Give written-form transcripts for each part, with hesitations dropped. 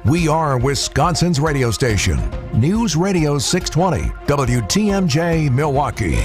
We are Wisconsin's radio station. News Radio 620, WTMJ, Milwaukee.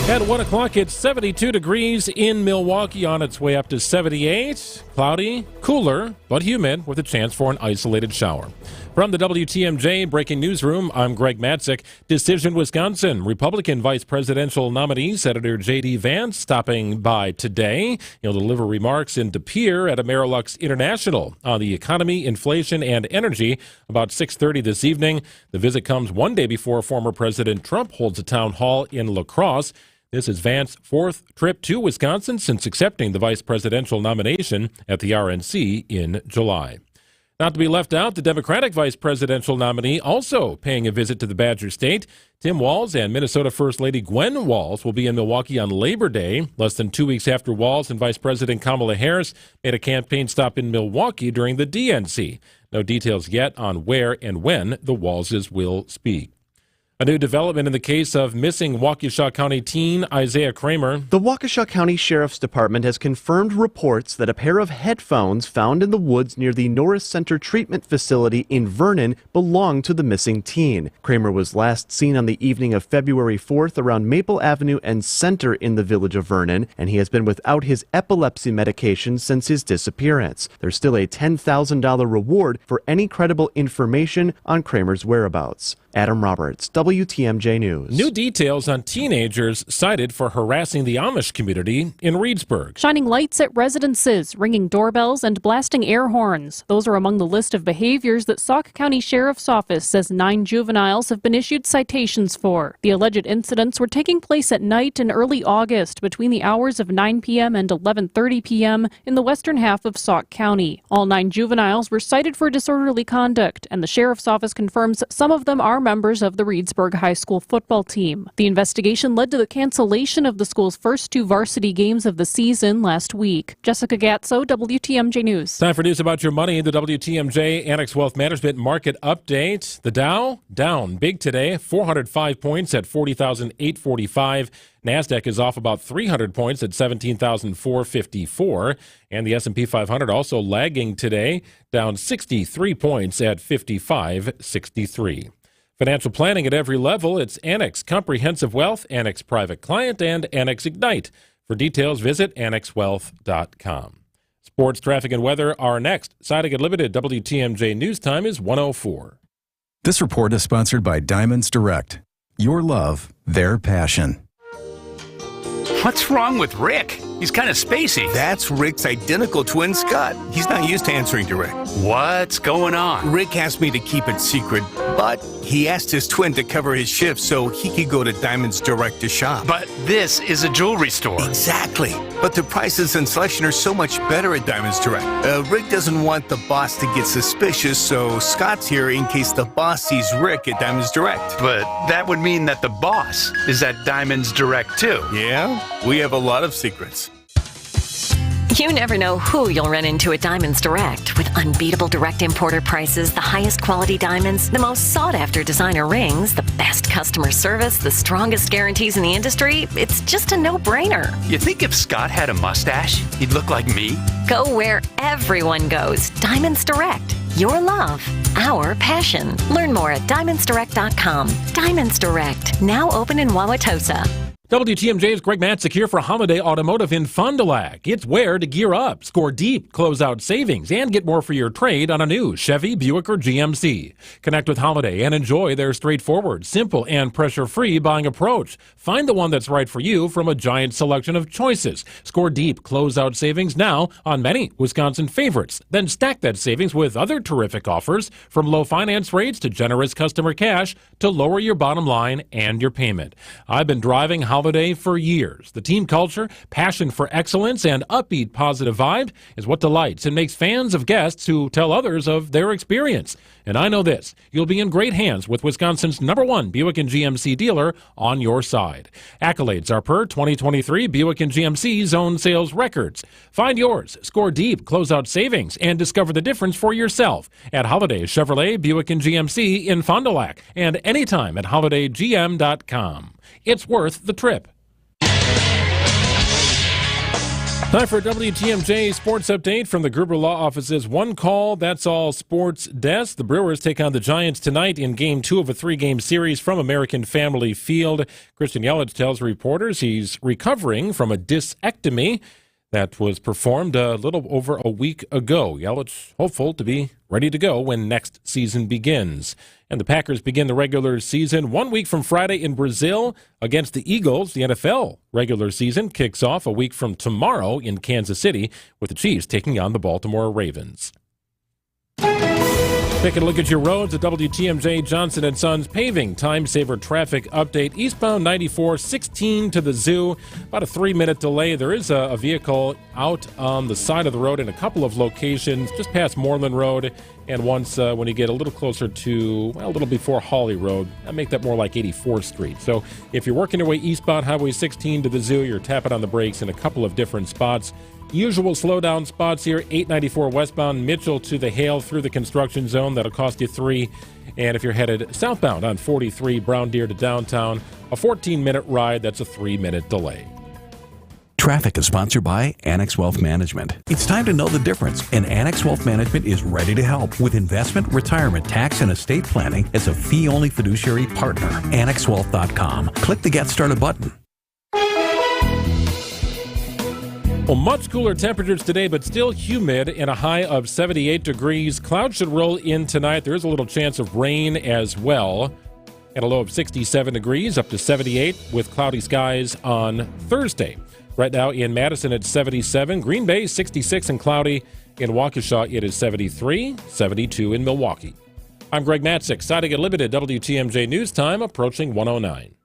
At 1 o'clock, it's 72 degrees in Milwaukee, on its way up to 78. Cloudy, cooler, but humid, with a chance for an isolated shower. From the WTMJ Breaking Newsroom, I'm Greg Matzik. Decision Wisconsin. Republican Vice Presidential nominee Senator J.D. Vance stopping by today. He'll deliver remarks in De Pere at Amerilux International on the economy, inflation, and energy about 6:30 this evening. The visit comes one day before former President Trump holds a town hall in La Crosse. This is Vance's fourth trip to Wisconsin since accepting the vice presidential nomination at the RNC in July. Not to be left out, the Democratic vice presidential nominee also paying a visit to the Badger State. Tim Walz and Minnesota First Lady Gwen Walz will be in Milwaukee on Labor Day, less than 2 weeks after Walz and Vice President Kamala Harris made a campaign stop in Milwaukee during the DNC. No details yet on where and when the Walzes will speak. A new development in the case of missing Waukesha County teen Isaiah Kramer. The Waukesha County Sheriff's Department has confirmed reports that a pair of headphones found in the woods near the Norris Center Treatment Facility in Vernon belonged to the missing teen. Kramer was last seen on the evening of February 4th around Maple Avenue and Center in the village of Vernon, and he has been without his epilepsy medication since his disappearance. There's still a $10,000 reward for any credible information on Kramer's whereabouts. Adam Roberts, WTMJ News. New details on teenagers cited for harassing the Amish community in Reedsburg. Shining lights at residences, ringing doorbells, and blasting air horns. Those are among the list of behaviors that Sauk County Sheriff's Office says 9 juveniles have been issued citations for. The alleged incidents were taking place at night in early August between the hours of 9 p.m. and 11:30 p.m. in the western half of Sauk County. All 9 juveniles were cited for disorderly conduct, and the Sheriff's Office confirms some of them are members of the Reedsburg High School football team. The investigation led to the cancellation of the school's first 2 varsity games of the season last week. Jessica Gatso, WTMJ News. Time for news about your money. The WTMJ Annex Wealth Management Market Update. The Dow down big today, 405 points at 40,845. NASDAQ is off about 300 points at 17,454. And the S&P 500 also lagging today, down 63 points at 5563. Financial planning at every level. It's Annex Comprehensive Wealth, Annex Private Client, and Annex Ignite. For details, visit annexwealth.com. Sports, traffic, and weather are next. Siding Unlimited WTMJ News Time is 1:04. This report is sponsored by Diamonds Direct. Your love, their passion. What's wrong with Rick? He's kind of spacey. That's Rick's identical twin, Scott. He's not used to answering direct. What's going on? Rick asked me to keep it secret, but he asked his twin to cover his shift so he could go to Diamonds Direct to shop. But this is a jewelry store. Exactly. But the prices and selection are so much better at Diamonds Direct. Rick doesn't want the boss to get suspicious, so Scott's here in case the boss sees Rick at Diamonds Direct. But that would mean that the boss is at Diamonds Direct too. Yeah, we have a lot of secrets. You never know who you'll run into at Diamonds Direct. With unbeatable direct importer prices, the highest quality diamonds, the most sought-after designer rings, the best customer service, the strongest guarantees in the industry, it's just a no-brainer. You think if Scott had a mustache, he'd look like me? Go where everyone goes. Diamonds Direct. Your love, our passion. Learn more at diamondsdirect.com. Diamonds Direct, now open in Wauwatosa. WTMJ's Greg Matzik here for Holiday Automotive in Fond du Lac. It's where to gear up, score deep, close out savings, and get more for your trade on a new Chevy, Buick, or GMC. Connect with Holiday and enjoy their straightforward, simple, and pressure-free buying approach. Find the one that's right for you from a giant selection of choices. Score deep, close out savings now on many Wisconsin favorites. Then stack that savings with other terrific offers, from low finance rates to generous customer cash to lower your bottom line and your payment. I've been driving Holiday for years. The team culture, passion for excellence, and upbeat positive vibe is what delights and makes fans of guests who tell others of their experience. And I know this, you'll be in great hands with Wisconsin's #1 Buick and GMC dealer on your side. Accolades are per 2023 Buick and GMC zone sales records. Find yours, score deep, close out savings, and discover the difference for yourself at Holiday Chevrolet, Buick and GMC in Fond du Lac, and anytime at holidaygm.com. It's worth the trip. Time for a WTMJ sports update from the Gruber Law Office's One Call, That's All Sports Desk. The Brewers take on the Giants tonight in Game 2 of a 3-game series from American Family Field. Christian Yelich tells reporters he's recovering from a discectomy that was performed a little over a week ago. Yelich hopeful to be ready to go when next season begins. And the Packers begin the regular season 1 week from Friday in Brazil against the Eagles. The NFL regular season kicks off a week from tomorrow in Kansas City with the Chiefs taking on the Baltimore Ravens. Taking a look at your roads at WTMJ Johnson & Sons Paving time-saver traffic update. Eastbound 94, 16 to the zoo. About a 3-minute delay. There is a vehicle out on the side of the road in a couple of locations, just past Moreland Road. And once when you get a little closer to, a little before Hawley Road, I make that more like 84th Street. So if you're working your way eastbound Highway 16 to the zoo, you're tapping on the brakes in a couple of different spots. Usual slowdown spots here, 894 westbound Mitchell to the Hale through the construction zone. That'll cost you 3. And if you're headed southbound on 43 Brown Deer to downtown, a 14-minute ride, that's a 3-minute delay. Traffic is sponsored by Annex Wealth Management. It's time to know the difference, and Annex Wealth Management is ready to help with investment, retirement, tax, and estate planning as a fee-only fiduciary partner. AnnexWealth.com. Click the Get Started button. Well, much cooler temperatures today, but still humid in a high of 78 degrees. Clouds should roll in tonight. There is a little chance of rain as well. At a low of 67 degrees, up to 78 with cloudy skies on Thursday. Right now in Madison, it's 77. Green Bay, 66 and cloudy. In Waukesha, it is 73, 72 in Milwaukee. I'm Greg Matzik, Siding Unlimited WTMJ News Time, approaching 109.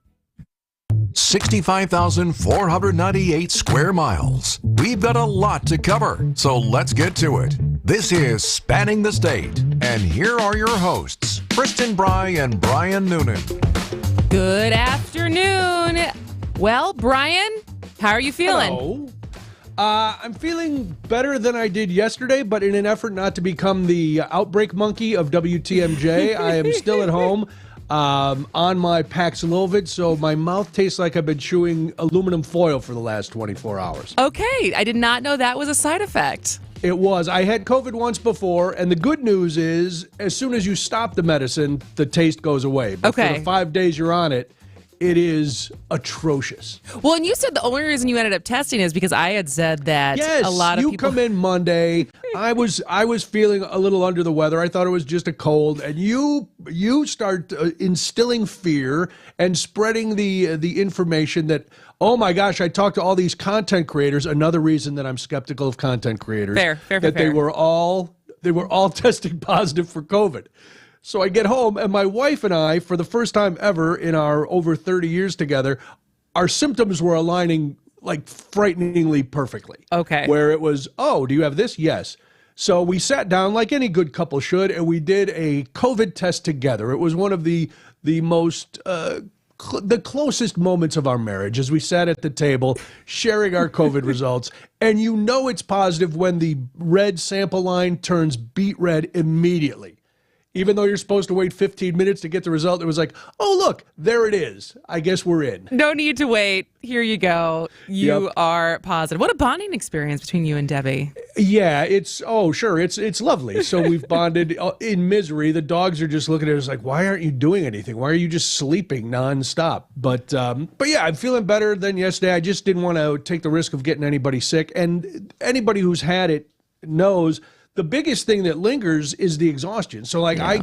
65,498 square miles. We've got a lot to cover, so let's get to it. This is Spanning the State, and here are your hosts, Kristen Bry and Brian Noonan. Good afternoon. Well, Brian, how are you feeling? Hello. I'm feeling better than I did yesterday, but in an effort not to become the outbreak monkey of WTMJ, I am still at home. On my Paxlovid, so my mouth tastes like I've been chewing aluminum foil for the last 24 hours. Okay, I did not know that was a side effect. It was. I had COVID once before, and the good news is, as soon as you stop the medicine, the taste goes away. But for the 5 days you're on it, it is atrocious. Well, and you said the only reason you ended up testing is because I had said that a lot of people... Yes, you come in Monday. I was feeling a little under the weather. I thought it was just a cold, and you start instilling fear and spreading the information that, oh my gosh, I talked to all these content creators. Another reason that I'm skeptical of content creators. Fair. They were all testing positive for COVID. So I get home, and my wife and I, for the first time ever in our over 30 years together, our symptoms were aligning like frighteningly perfectly. Okay. Where it was, oh, do you have this? Yes. So we sat down like any good couple should, and we did a COVID test together. It was one of the most... the closest moments of our marriage as we sat at the table sharing our COVID results. And you know it's positive when the red sample line turns beet red immediately. Even though you're supposed to wait 15 minutes to get the result, it was like, oh, look, there it is. I guess we're in. No need to wait. Here you go. You are positive. What a bonding experience between you and Debbie. Yeah, it's lovely. So we've bonded in misery. The dogs are just looking at us like, why aren't you doing anything? Why are you just sleeping nonstop? But yeah, I'm feeling better than yesterday. I just didn't want to take the risk of getting anybody sick. And anybody who's had it knows the biggest thing that lingers is the exhaustion. So like I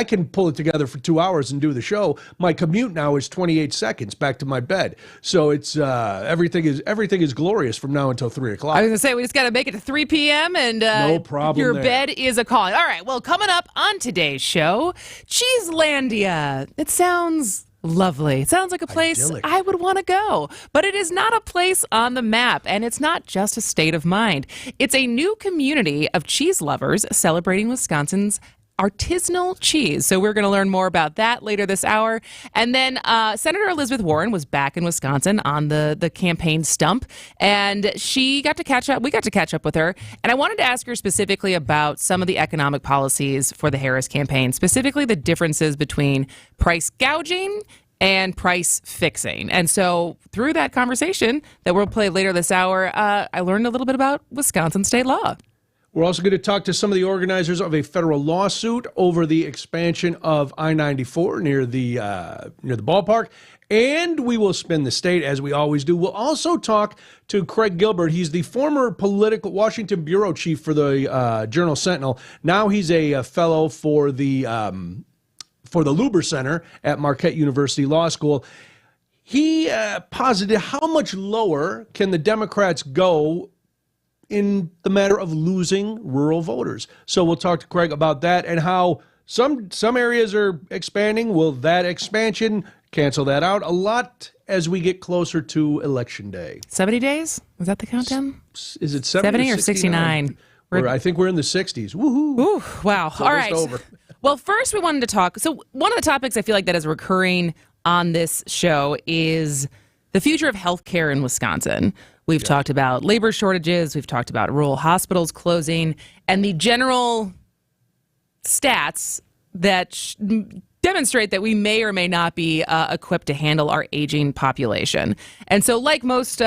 can pull it together for 2 hours and do the show. My commute now is 28 seconds back to my bed. So it's everything is glorious from now until 3 o'clock. I was going to say, we just got to make it to 3 p.m. and no problem your there. bed is a calling. All right, well, coming up on today's show, Cheeselandia. It sounds lovely. It sounds like a place idyllic. I would want to go. But it is not a place on the map, and it's not just a state of mind. It's a new community of cheese lovers celebrating Wisconsin's artisanal cheese. So we're going to learn more about that later this hour. And then Senator Elizabeth Warren was back in Wisconsin on the campaign stump, and she got to catch up. We got to catch up with her. And I wanted to ask her specifically about some of the economic policies for the Harris campaign, specifically the differences between price gouging and price fixing. And so through that conversation that we'll play later this hour, I learned a little bit about Wisconsin state law. We're also going to talk to some of the organizers of a federal lawsuit over the expansion of I-94 near the ballpark. And we will spin the state, as we always do. We'll also talk to Craig Gilbert. He's the former political Washington bureau chief for the Journal-Sentinel. Now he's a fellow for the Luber Center at Marquette University Law School. He posited how much lower can the Democrats go in the matter of losing rural voters. So we'll talk to Craig about that and how some areas are expanding. Will that expansion cancel that out? A lot as we get closer to Election Day. 70 days? Was that the countdown? Is it 70 or 69? I think we're in the 60s. Woohoo. Ooh, wow. It's all right. over. Well, first we wanted to talk. So one of the topics I feel like that is recurring on this show is the future of healthcare in Wisconsin. We've talked about labor shortages. We've talked about rural hospitals closing and the general stats that demonstrate that we may or may not be equipped to handle our aging population. And so like most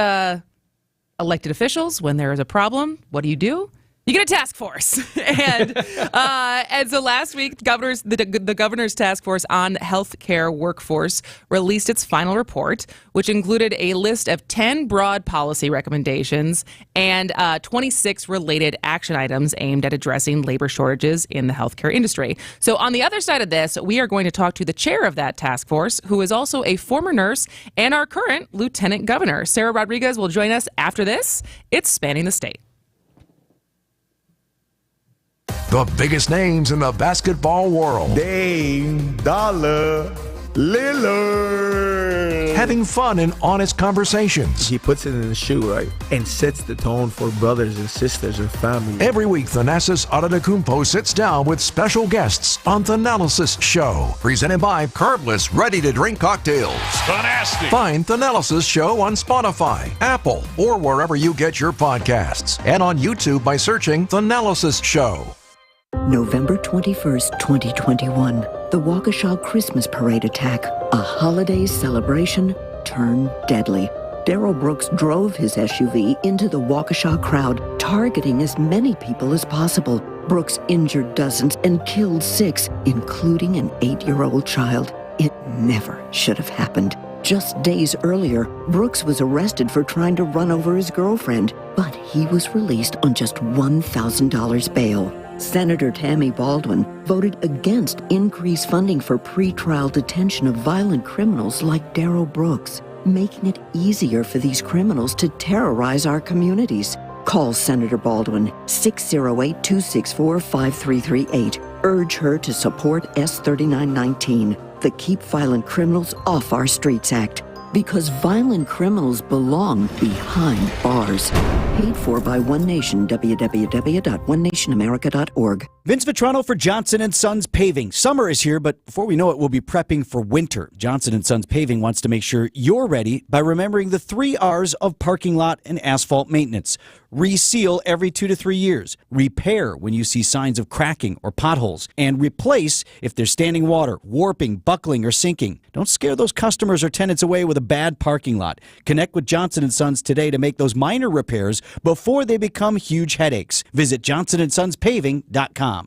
elected officials, when there is a problem, what do? You get a task force. and so last week, the governor's task force on healthcare workforce released its final report, which included a list of 10 broad policy recommendations and 26 related action items aimed at addressing labor shortages in the healthcare industry. So on the other side of this, we are going to talk to the chair of that task force, who is also a former nurse and our current lieutenant governor. Sarah Rodriguez will join us after this. It's Spanning the State. The biggest names in the basketball world. Dame Dollar Lillard. Having fun and honest conversations. He puts it in the shoe, right? And sets the tone for brothers and sisters and family. Every week, Thanasis Adetokounmpo sits down with special guests on Thanalysis Show. Presented by Carbless Ready-to-Drink Cocktails. Fantastic. Find Thanalysis Show on Spotify, Apple, or wherever you get your podcasts. And on YouTube by searching Thanalysis Show. November 21st, 2021, the Waukesha Christmas Parade attack, a holiday celebration turned deadly. Darrell Brooks drove his SUV into the Waukesha crowd, targeting as many people as possible. Brooks injured dozens and killed 6, including an 8-year-old child. It never should have happened. Just days earlier, Brooks was arrested for trying to run over his girlfriend, but he was released on just $1,000 bail. Senator Tammy Baldwin voted against increased funding for pretrial detention of violent criminals like Darrell Brooks, making it easier for these criminals to terrorize our communities. Call Senator Baldwin, 608-264-5338. Urge her to support S3919, the Keep Violent Criminals Off Our Streets Act. Because violent criminals belong behind bars. Paid for by One Nation, www.onenationamerica.org. Vince Vitrano for Johnson & Sons Paving. Summer is here, but before we know it, we'll be prepping for winter. Johnson & Sons Paving wants to make sure you're ready by remembering the 3 R's of parking lot and asphalt maintenance. Reseal every 2 to 3 years. Repair when you see signs of cracking or potholes. And replace if there's standing water, warping, buckling, or sinking. Don't scare those customers or tenants away with a bad parking lot. Connect with Johnson & Sons today to make those minor repairs before they become huge headaches. Visit johnsonsonspaving.com.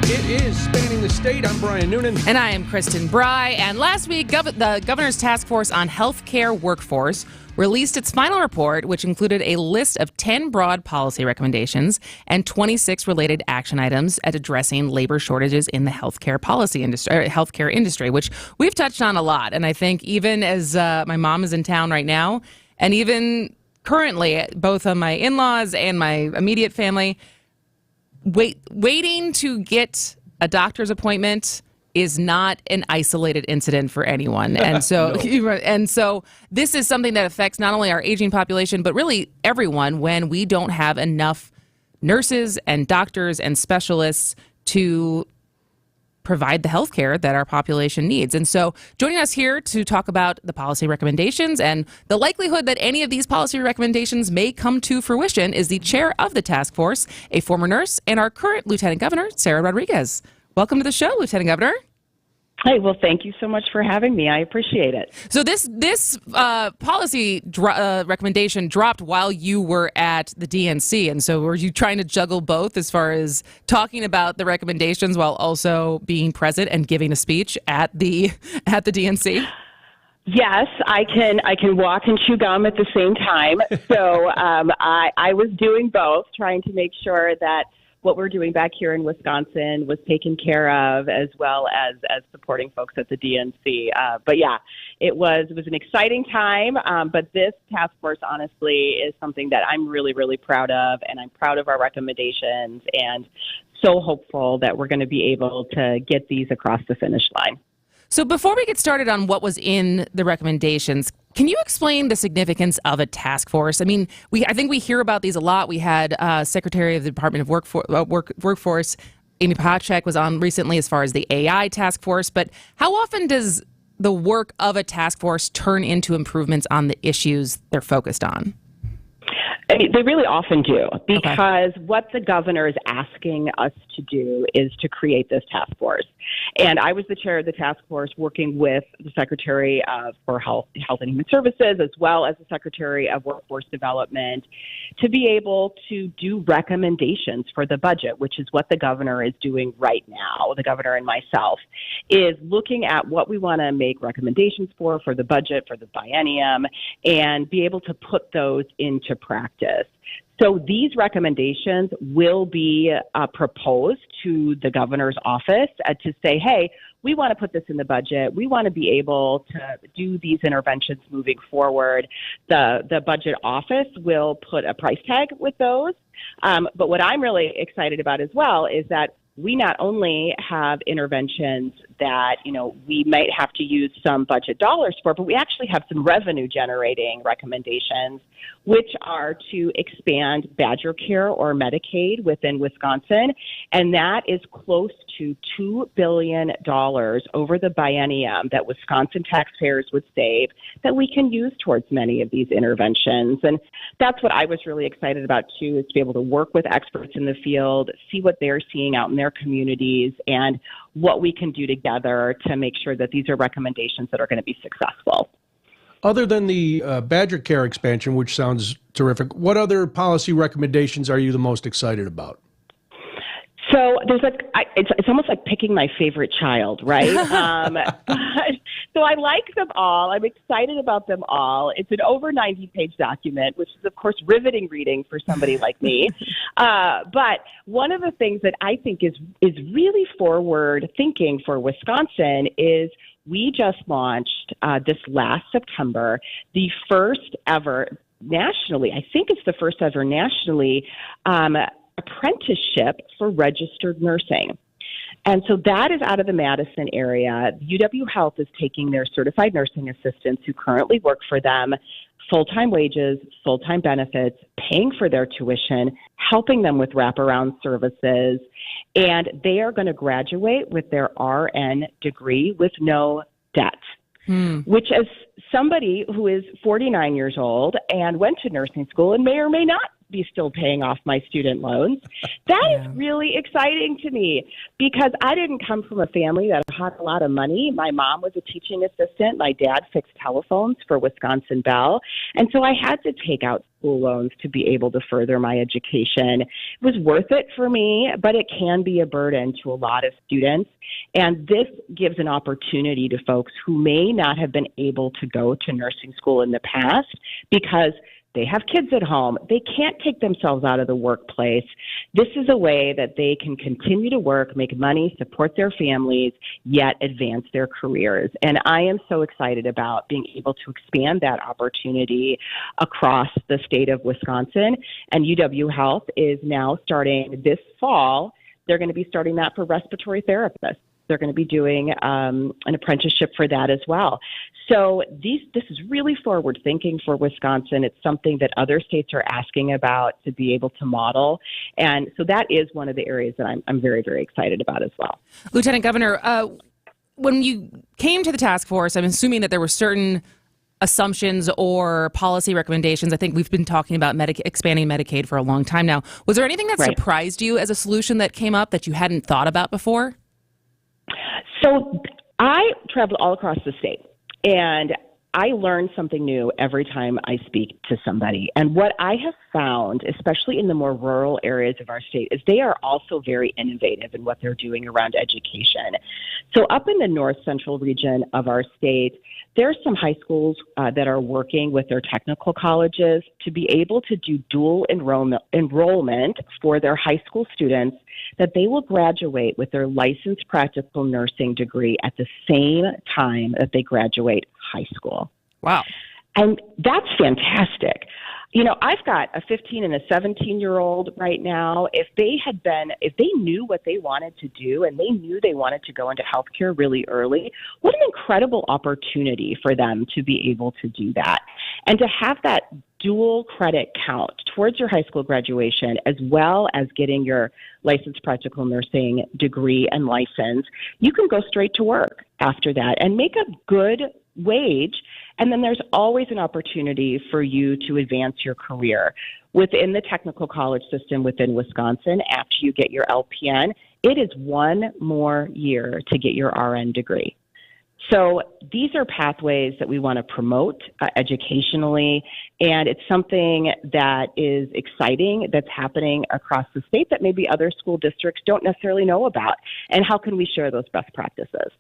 It is Spanning the State. I'm Brian Noonan. And I am Kristen Bry. And last week, the governor's task force on healthcare workforce released its final report, which included a list of 10 broad policy recommendations and 26 related action items at addressing labor shortages in the healthcare industry, which we've touched on a lot. And I think even as my mom is in town right now, and even currently, both of my in-laws and my immediate family, waiting to get a doctor's appointment is not an isolated incident for anyone. And so and so this is something that affects not only our aging population, but really everyone when we don't have enough nurses and doctors and specialists to provide the health care that our population needs. And so joining us here to talk about the policy recommendations and the likelihood that any of these policy recommendations may come to fruition is the chair of the task force, a former nurse, and our current Lieutenant Governor, Sarah Rodriguez. Welcome to the show, Lieutenant Governor. Hey, well, thank you so much for having me. I appreciate it. So this policy recommendation dropped while you were at the DNC, and so were you trying to juggle both as far as talking about the recommendations while also being present and giving a speech at the DNC? Yes, I can walk and chew gum at the same time. So I was doing both, trying to make sure that what we're doing back here in Wisconsin was taken care of, as well as supporting folks at the DNC. But yeah, it was an exciting time. But this task force, honestly, is something that I'm really, really proud of, and I'm proud of our recommendations, and so hopeful that we're going to be able to get these across the finish line. So before we get started on what was in the recommendations, can you explain the significance of a task force? I mean, I think we hear about these a lot. We had Secretary of the Department of Workforce, Amy Potchak, was on recently as far as the AI task force. But how often does the work of a task force turn into improvements on the issues they're focused on? I mean, they really often do, because what the governor is asking us to do is to create this task force. And I was the chair of the task force working with the Secretary for Health and Human Services, as well as the Secretary of Workforce Development, to be able to do recommendations for the budget, which is what the governor is doing right now. The governor and myself is looking at what we want to make recommendations for the budget, for the biennium, and be able to put those into practice. So these recommendations will be proposed to the governor's office to say, hey, we want to put this in the budget. We want to be able to do these interventions moving forward. The budget office will put a price tag with those. But what I'm really excited about as well is that we not only have interventions that, we might have to use some budget dollars for, but we actually have some revenue generating recommendations, which are to expand Badger Care or Medicaid within Wisconsin. And that is close to $2 billion over the biennium that Wisconsin taxpayers would save that we can use towards many of these interventions. And that's what I was really excited about too, is to be able to work with experts in the field, see what they're seeing out in their communities, and what we can do together to make sure that these are recommendations that are going to be successful. Other than the Badger Care expansion, which sounds terrific, what other policy recommendations are you the most excited about? So there's it's almost like picking my favorite child, right? So I like them all. I'm excited about them all. It's an over 90-page document, which is, of course, riveting reading for somebody like me. But one of the things that I think is really forward thinking for Wisconsin is we just launched this last September the first ever nationally, I think it's the first ever nationally, apprenticeship for registered nursing. And so that is out of the Madison area. UW Health is taking their certified nursing assistants who currently work for them, full-time wages, full-time benefits, paying for their tuition, helping them with wraparound services, and they are going to graduate with their RN degree with no debt. Which, as somebody who is 49 years old and went to nursing school and may or may not be still paying off my student loans, that is really exciting to me, because I didn't come from a family that had a lot of money. My mom was a teaching assistant. My dad fixed telephones for Wisconsin Bell. And so I had to take out school loans to be able to further my education. It was worth it for me, but it can be a burden to a lot of students. And this gives an opportunity to folks who may not have been able to go to nursing school in the past because they have kids at home. They can't take themselves out of the workplace. This is a way that they can continue to work, make money, support their families, yet advance their careers. And I am so excited about being able to expand that opportunity across the state of Wisconsin. And UW Health is now starting this fall. They're going to be starting that for respiratory therapists. They're going to be doing an apprenticeship for that as well. So this is really forward thinking for Wisconsin. It's something that other states are asking about to be able to model. And so that is one of the areas that I'm very, very excited about as well. Lieutenant Governor, when you came to the task force, I'm assuming that there were certain assumptions or policy recommendations. I think we've been talking about expanding Medicaid for a long time now. Was there anything that surprised you as a solution that came up that you hadn't thought about before? So I traveled all across the state, and I learn something new every time I speak to somebody. And what I have found, especially in the more rural areas of our state, is they are also very innovative in what they're doing around education. So up in the north central region of our state, there's some high schools that are working with their technical colleges to be able to do dual enrollment for their high school students, that they will graduate with their licensed practical nursing degree at the same time that they graduate high school. Wow. And that's fantastic. You know, I've got a 15 and a 17-year-old right now. If they knew what they wanted to do and they knew they wanted to go into healthcare really early, what an incredible opportunity for them to be able to do that. And to have that dual credit count towards your high school graduation, as well as getting your licensed practical nursing degree and license, you can go straight to work after that and make a good wage. And then there's always an opportunity for you to advance your career. Within the technical college system within Wisconsin, after you get your LPN, it is one more year to get your RN degree. So these are pathways that we want to promote educationally, and it's something that is exciting that's happening across the state that maybe other school districts don't necessarily know about. And how can we share those best practices?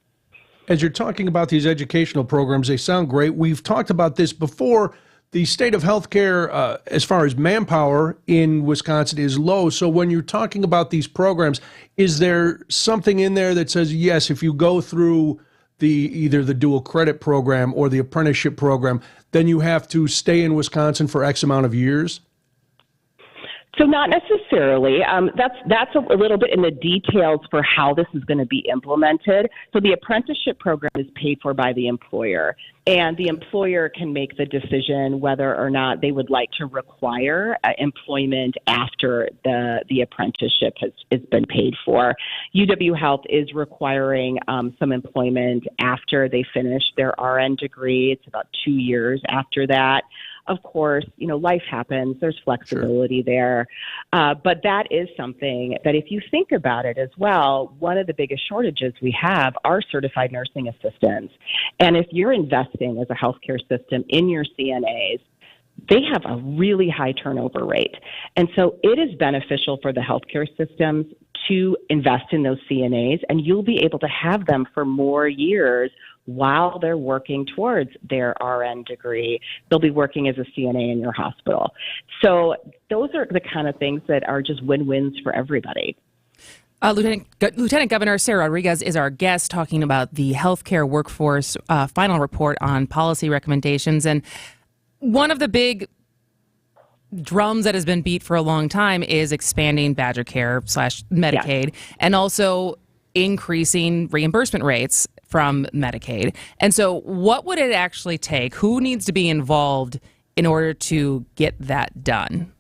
As you're talking about these educational programs, they sound great. We've talked about this before. The state of healthcare, as far as manpower in Wisconsin, is low. So when you're talking about these programs, is there something in there that says, yes, if you go through either the dual credit program or the apprenticeship program, then you have to stay in Wisconsin for X amount of years? So not necessarily. That's a little bit in the details for how this is going to be implemented. So the apprenticeship program is paid for by the employer, and the employer can make the decision whether or not they would like to require employment after the apprenticeship has been paid for. UW Health is requiring some employment after they finish their RN degree. It's about 2 years after that. Of course, you know, life happens. There's flexibility there. But that is something that if you think about it as well, one of the biggest shortages we have are certified nursing assistants. And if you're investing as a healthcare system in your CNAs, they have a really high turnover rate. And so it is beneficial for the healthcare systems to invest in those CNAs, and you'll be able to have them for more years while they're working towards their RN degree. They'll be working as a CNA in your hospital. So those are the kind of things that are just win-wins for everybody. Lieutenant Governor Sarah Rodriguez is our guest, talking about the healthcare workforce final report on policy recommendations. And one of the big drums that has been beat for a long time is expanding Badger Care / Medicaid, and also increasing reimbursement rates from Medicaid. And so what would it actually take? Who needs to be involved in order to get that done?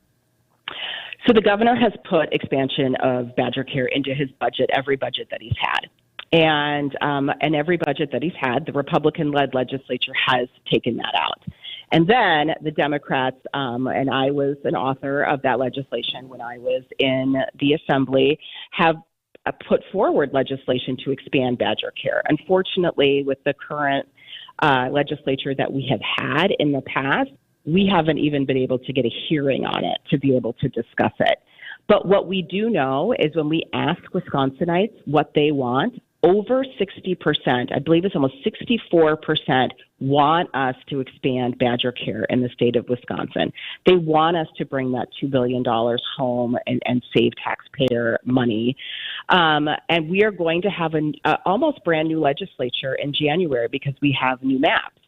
So the governor has put expansion of Badger Care into his budget, every budget that he's had. And every budget that he's had, the Republican-led legislature has taken that out. And then the Democrats, and I was an author of that legislation when I was in the Assembly, have put forward legislation to expand Badger Care. Unfortunately, with the current legislature that we have had in the past, we haven't even been able to get a hearing on it to be able to discuss it. But what we do know is when we ask Wisconsinites what they want, over 60%, I believe it's almost 64%, want us to expand Badger Care in the state of Wisconsin. They want us to bring that $2 billion home and save taxpayer money. And we are going to have an almost brand new legislature in January because we have new maps.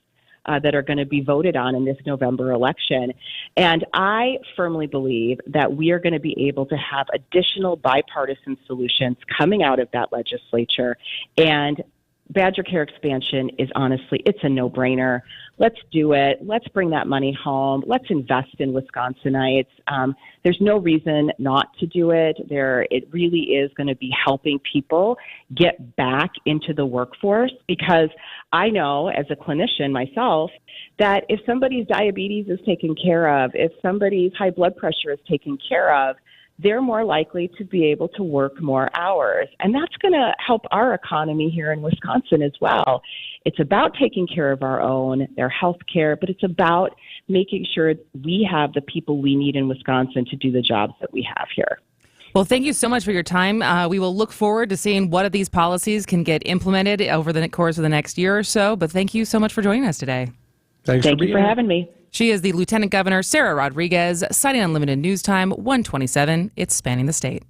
that are going to be voted on in this November election. And I firmly believe that we are going to be able to have additional bipartisan solutions coming out of that legislature. And Badger Care expansion is honestly, it's a no-brainer. Let's do it. Let's bring that money home. Let's invest in Wisconsinites. There's no reason not to do it. It really is going to be helping people get back into the workforce, because I know as a clinician myself that if somebody's diabetes is taken care of, if somebody's high blood pressure is taken care of, they're more likely to be able to work more hours. And that's going to help our economy here in Wisconsin as well. It's about taking care of our own, their health care, but it's about making sure we have the people we need in Wisconsin to do the jobs that we have here. Well, thank you so much for your time. We will look forward to seeing what of these policies can get implemented over the course of the next year or so. But thank you so much for joining us today. Thank you for having me. She is the Lieutenant Governor, Sarah Rodriguez, citing Unlimited News Time, 127. It's Spanning the State.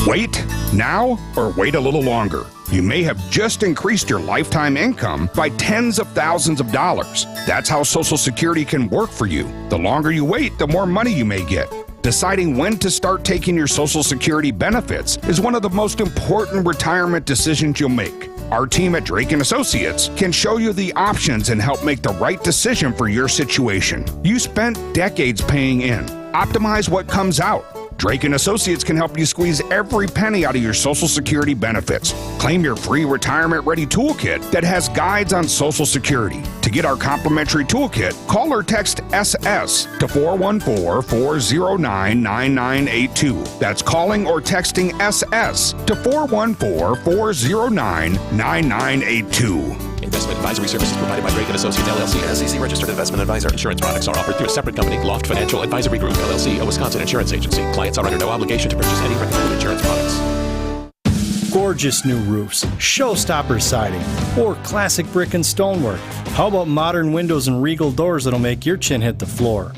Wait now or wait a little longer. You may have just increased your lifetime income by tens of thousands of dollars. That's how Social Security can work for you. The longer you wait, the more money you may get. Deciding when to start taking your Social Security benefits is one of the most important retirement decisions you'll make. Our team at Drake & Associates can show you the options and help make the right decision for your situation. You spent decades paying in. Optimize what comes out. Drake & Associates can help you squeeze every penny out of your Social Security benefits. Claim your free retirement-ready toolkit that has guides on Social Security. To get our complimentary toolkit, call or text SS to 414-409-9982. That's calling or texting SS to 414-409-9982. Investment advisory services provided by Drake & Associates, LLC, an SEC-registered investment advisor. Insurance products are offered through a separate company, Loft Financial Advisory Group, LLC, a Wisconsin insurance agency. Clients are under no obligation to purchase any recommended insurance products. Gorgeous new roofs, showstopper siding, or classic brick and stonework. How about modern windows and regal doors that'll make your chin hit the floor?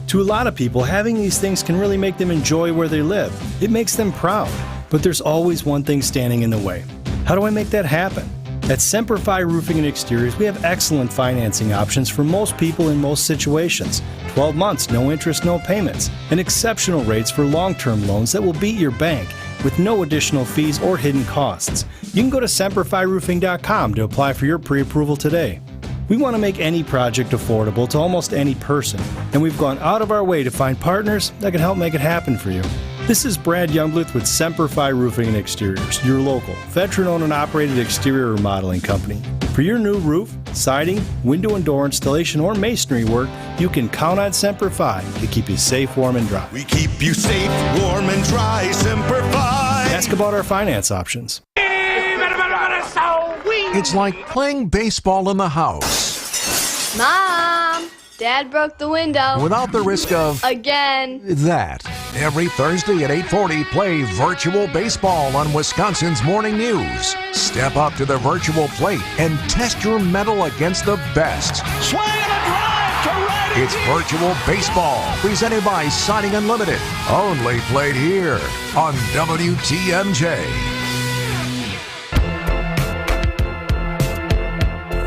To a lot of people, having these things can really make them enjoy where they live. It makes them proud. But there's always one thing standing in the way. How do I make that happen? At Semperfi Roofing and Exteriors, we have excellent financing options for most people in most situations. 12 months, no interest, no payments, and exceptional rates for long-term loans that will beat your bank with no additional fees or hidden costs. You can go to SemperfiRoofing.com to apply for your pre-approval today. We want to make any project affordable to almost any person, and we've gone out of our way to find partners that can help make it happen for you. This is Brad Youngbluth with Semperfi Roofing and Exteriors, your local, veteran-owned and operated exterior remodeling company. For your new roof, siding, window and door installation, or masonry work, you can count on Semperfi to keep you safe, warm, and dry. We keep you safe, warm, and dry, Semperfi. Ask about our finance options. It's like playing baseball in the house. Mom, Dad broke the window. Without the risk of... Again. That. Every Thursday at 8:40, play virtual baseball on Wisconsin's Morning News. Step up to the virtual plate and test your mettle against the best. Swing and a drive to right. It's virtual baseball, presented by Siding Unlimited. Only played here on WTMJ.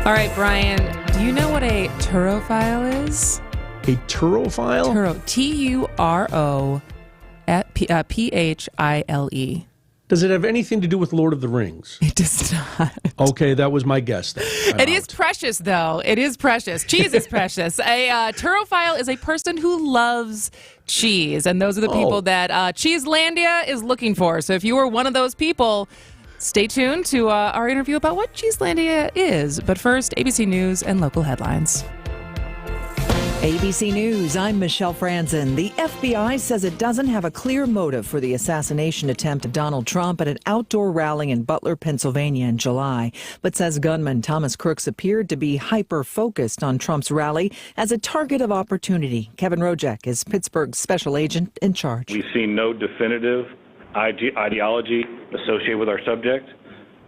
All right, Brian, do you know what a turophile is? A turophile? Turo, T-U-R-O-P-H-I-L-E. Does it have anything to do with Lord of the Rings? It does not. Okay, that was my guess. It is precious, though. It is precious. Cheese is precious. A turophile is a person who loves cheese, and those are the people that Cheeselandia is looking for. So if you were one of those people, stay tuned to our interview about what Cheeselandia is. But first, ABC News and local headlines. ABC News, I'm Michelle Franzen. The FBI says it doesn't have a clear motive for the assassination attempt of Donald Trump at an outdoor rally in Butler, Pennsylvania in July, but says gunman Thomas Crooks appeared to be hyper-focused on Trump's rally as a target of opportunity. Kevin Rojek is Pittsburgh's special agent in charge. We see no definitive ideology associated with our subject.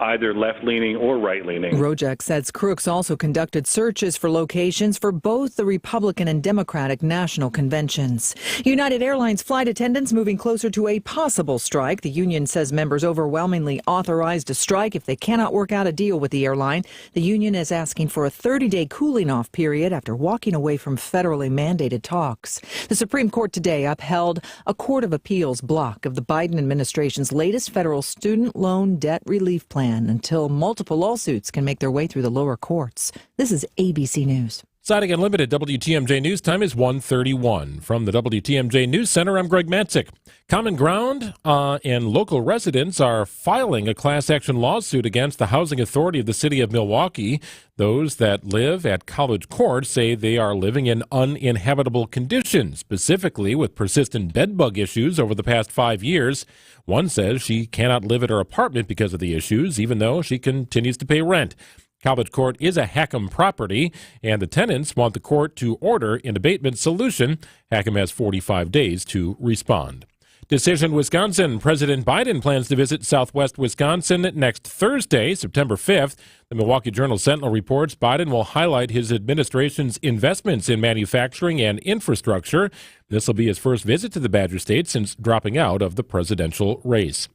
either left-leaning or right-leaning. Rojek says Crooks also conducted searches for locations for both the Republican and Democratic national conventions. United Airlines flight attendants moving closer to a possible strike. The union says members overwhelmingly authorized a strike if they cannot work out a deal with the airline. The union is asking for a 30-day cooling-off period after walking away from federally mandated talks. The Supreme Court today upheld a Court of Appeals block of the Biden administration's latest federal student loan debt relief plan until multiple lawsuits can make their way through the lower courts. This is ABC News. Siding Unlimited WTMJ News Time is 1:31. From the WTMJ News Center, I'm Greg Matzik. Common Ground and local residents are filing a class action lawsuit against the Housing Authority of the City of Milwaukee. Those that live at College Court say they are living in uninhabitable conditions, specifically with persistent bedbug issues over the past 5 years. One says she cannot live at her apartment because of the issues, even though she continues to pay rent. College Court is a Hackham property, and the tenants want the court to order an abatement solution. Hackham has 45 days to respond. Decision Wisconsin. President Biden plans to visit southwest Wisconsin next Thursday, September 5th. The Milwaukee Journal-Sentinel reports Biden will highlight his administration's investments in manufacturing and infrastructure. This will be his first visit to the Badger State since dropping out of the presidential race.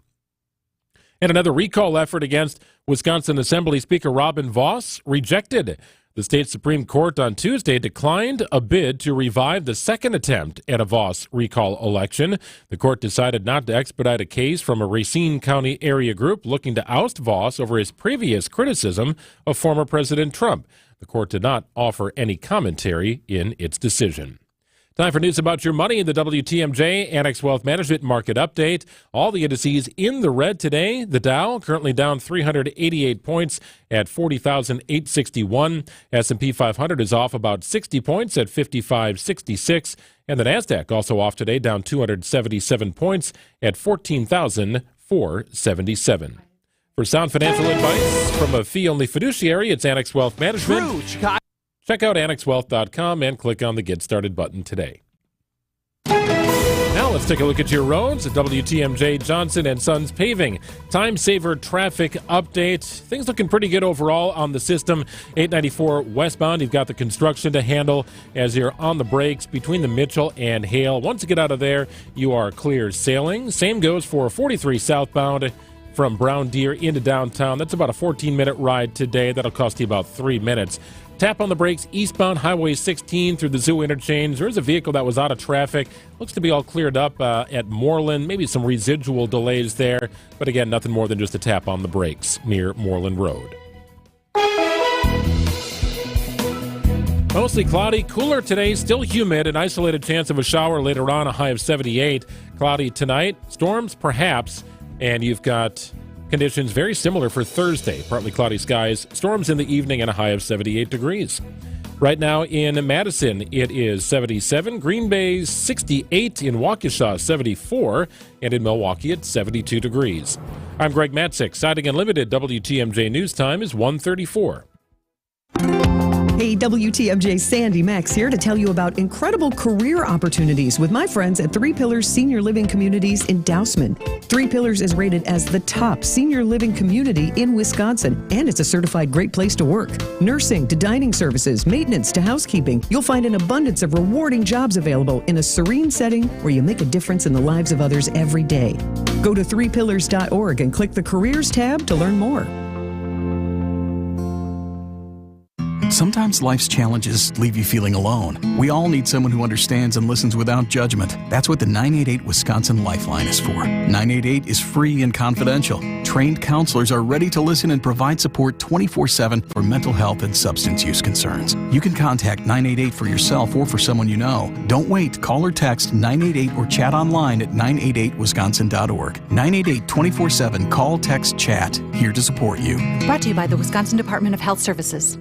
And another recall effort against Wisconsin Assembly Speaker Robin Vos rejected. The state Supreme Court on Tuesday declined a bid to revive the second attempt at a Vos recall election. The court decided not to expedite a case from a Racine County area group looking to oust Vos over his previous criticism of former President Trump. The court did not offer any commentary in its decision. Time for news about your money in the WTMJ Annex Wealth Management Market Update. All the indices in the red today. The Dow currently down 388 points at 40,861. S&P 500 is off about 60 points at 5566. And the Nasdaq also off today, down 277 points at 14,477. For sound financial advice from a fee-only fiduciary, it's Annex Wealth Management. Check out annexwealth.com and click on the Get Started button today. Now let's take a look at your roads at WTMJ Johnson & Sons Paving. Time saver traffic update. Things looking pretty good overall on the system. 894 westbound, you've got the construction to handle as you're on the brakes between the Mitchell and Hale. Once you get out of there, you are clear sailing. Same goes for 43 southbound from Brown Deer into downtown. That's about a 14-minute ride today. That'll cost you about 3 minutes. Tap on the brakes eastbound Highway 16 through the Zoo interchange. There's a vehicle that was out of traffic. Looks to be all cleared up at Moreland. Maybe some residual delays there. But again, nothing more than just a tap on the brakes near Moreland Road. Mostly cloudy, cooler today, still humid, an isolated chance of a shower later on, a high of 78. Cloudy tonight, storms perhaps, and you've got conditions very similar for Thursday. Partly cloudy skies, storms in the evening, and a high of 78 degrees. Right now in Madison, it is 77. Green Bay, 68. In Waukesha, 74. And in Milwaukee, it's 72 degrees. I'm Greg Matzik. Siding Unlimited WTMJ News Time is 1:34. Hey, WTMJ Sandy Max here to tell you about incredible career opportunities with my friends at Three Pillars Senior Living Communities in Dousman. Three Pillars is rated as the top senior living community in Wisconsin, and it's a certified great place to work. Nursing to dining services, maintenance to housekeeping, you'll find an abundance of rewarding jobs available in a serene setting where you make a difference in the lives of others every day. Go to threepillars.org and click the Careers tab to learn more. Sometimes life's challenges leave you feeling alone. We all need someone who understands and listens without judgment. That's what the 988 Wisconsin Lifeline is for. 988 is free and confidential. Trained counselors are ready to listen and provide support 24/7 for mental health and substance use concerns. You can contact 988 for yourself or for someone you know. Don't wait. Call or text 988 or chat online at 988wisconsin.org. 988 24/7. Call, text, chat. Here to support you. Brought to you by the Wisconsin Department of Health Services.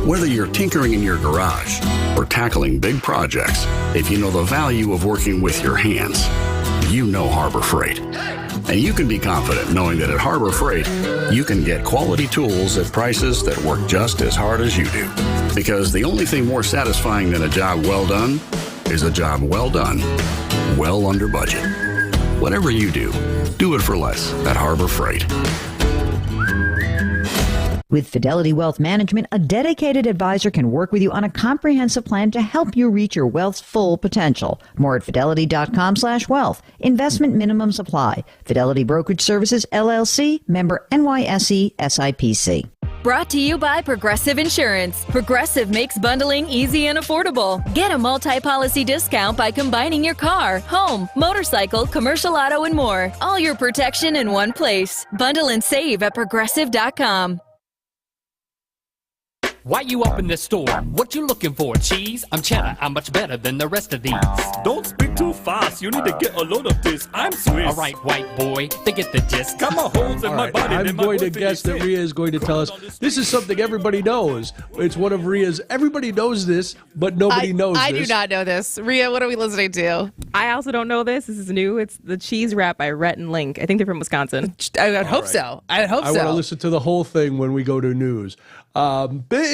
Whether you're tinkering in your garage or tackling big projects, if you know the value of working with your hands, you know Harbor Freight. And you can be confident knowing that at Harbor Freight, you can get quality tools at prices that work just as hard as you do. Because the only thing more satisfying than a job well done is a job well done, well under budget. Whatever you do Do it for less at Harbor Freight. With Fidelity Wealth Management, a dedicated advisor can work with you on a comprehensive plan to help you reach your wealth's full potential. More at fidelity.com/wealth. Investment minimums apply. Fidelity Brokerage Services, LLC, member NYSE SIPC. Brought to you by Progressive Insurance. Progressive makes bundling easy and affordable. Get a multi-policy discount by combining your car, home, motorcycle, commercial auto, and more. All your protection in one place. Bundle and save at progressive.com. Why you up in this store? What you looking for? Cheese? I'm cheddar. I'm much better than the rest of these. Don't speak too fast. You need to get a load of this. I'm Swiss. All right, white boy. They get the gist. Got my holes in my body. I'm going to guess that Rhea is going to tell us this is something everybody knows. It's one of Rhea's. Everybody knows this, but nobody knows this. I do not know this. Rhea, what are we listening to? I also don't know this. This is new. It's the cheese rap by Rhett and Link. I think they're from Wisconsin. I would hope so. I hope so. I want to listen to the whole thing when we go to news.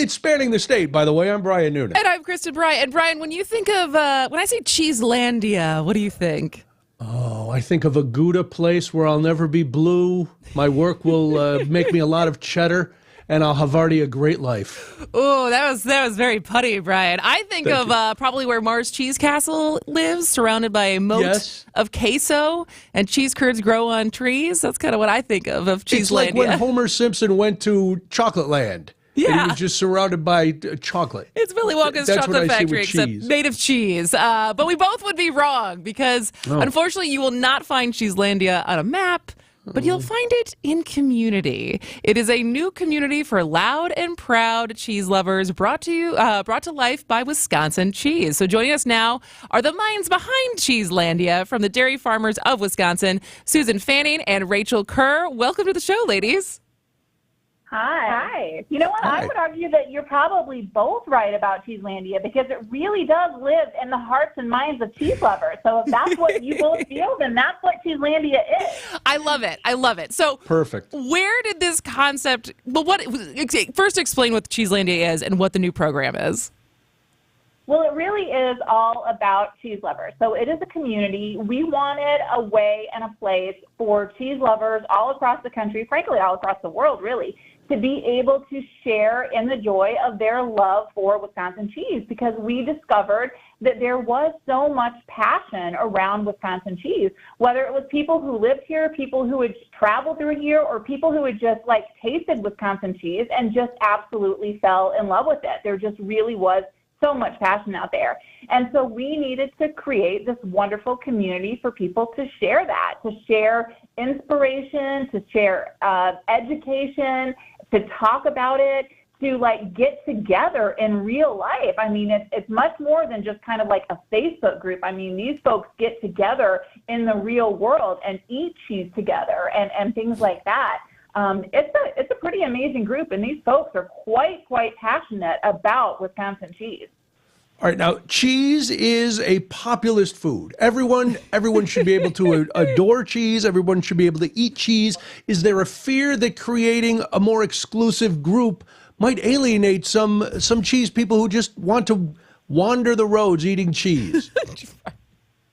It's spanning the state, by the way. I'm Brian Noonan. And I'm Kristen Bry. And Brian, when you think of, when I say Cheeselandia, what do you think? Oh, I think of a Gouda place where I'll never be blue. My work will make me a lot of cheddar, and I'll have already a great life. Oh, that was very putty, Brian. I think of probably where Mars Cheese Castle lives, surrounded by a moat of queso, and cheese curds grow on trees. That's kind of what I think of Cheeselandia. It's like when Homer Simpson went to Chocolate Land. Yeah. And he was just surrounded by chocolate. It's Willy Wonka's chocolate factory, except made of cheese. But we both would be wrong because, unfortunately, you will not find Cheeselandia on a map, but you'll find it in community. It is a new community for loud and proud cheese lovers brought to life by Wisconsin Cheese. So joining us now are the minds behind Cheeselandia from the dairy farmers of Wisconsin, Susan Fanning and Rachel Kerr. Welcome to the show, ladies. Hi. You know what? Hi. I would argue that you're probably both right about Cheeselandia because it really does live in the hearts and minds of cheese lovers. So if that's what you both feel, then that's what Cheeselandia is. I love it. I love it. So perfect. Where did this concept? Well, first explain what Cheeselandia is and what the new program is. Well, it really is all about cheese lovers. So it is a community. We wanted a way and a place for cheese lovers all across the country, frankly, all across the world, really, to be able to share in the joy of their love for Wisconsin cheese, because we discovered that there was so much passion around Wisconsin cheese, whether it was people who lived here, people who had traveled through here, or people who had just tasted Wisconsin cheese and just absolutely fell in love with it. There just really was so much passion out there. And so we needed to create this wonderful community for people to share that, to share inspiration, to share education, to talk about it, to get together in real life. I mean, it's much more than just kind of like a Facebook group. I mean, these folks get together in the real world and eat cheese together and things like that. It's a pretty amazing group, and these folks are quite passionate about Wisconsin cheese. All right, now cheese is a populist food. Everyone should be able to adore cheese. Everyone should be able to eat cheese. Is there a fear that creating a more exclusive group might alienate some cheese people who just want to wander the roads eating cheese?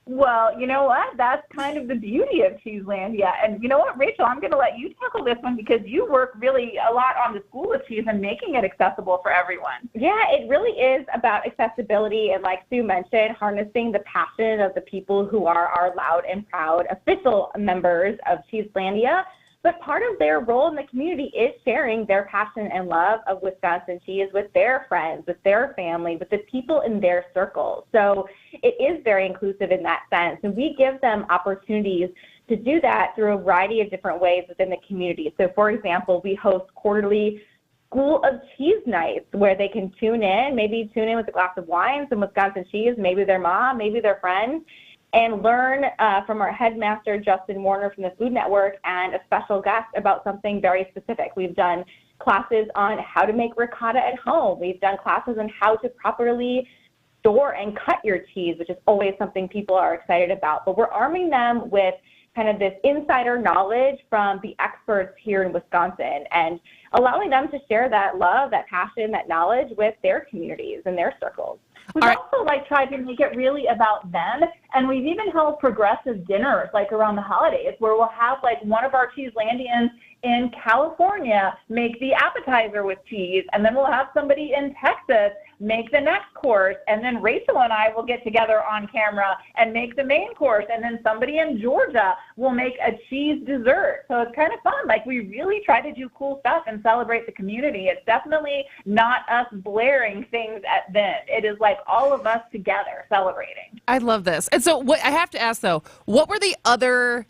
Well, you know what? That's kind of the beauty of Cheeselandia. And you know what, Rachel, I'm going to let you tackle this one because you work really a lot on the School of Cheese and making it accessible for everyone. Yeah, it really is about accessibility and, like Sue mentioned, harnessing the passion of the people who are our loud and proud official members of Cheeselandia. But part of their role in the community is sharing their passion and love of Wisconsin cheese with their friends, with their family, with the people in their circles. So it is very inclusive in that sense. And we give them opportunities to do that through a variety of different ways within the community. So, for example, we host quarterly School of Cheese nights where they can tune in with a glass of wine, some Wisconsin cheese, maybe their mom, maybe their friends, and learn from our headmaster, Justin Warner from the Food Network, and a special guest about something very specific. We've done classes on how to make ricotta at home. We've done classes on how to properly store and cut your cheese, which is always something people are excited about. But we're arming them with kind of this insider knowledge from the experts here in Wisconsin and allowing them to share that love, that passion, that knowledge with their communities and their circles. We've also tried to make it really about them And we've even held progressive dinners, like around the holidays, where we'll have like one of our Cheeselandians in California make the appetizer with cheese, and then we'll have somebody in Texas make the next course, and then Rachel and I will get together on camera and make the main course, and then somebody in Georgia will make a cheese dessert. So it's kind of fun. Like, we really try to do cool stuff and celebrate the community. It's definitely not us blaring things at them. It is like all of us together celebrating. I love this. And so what I have to ask, though, what were the other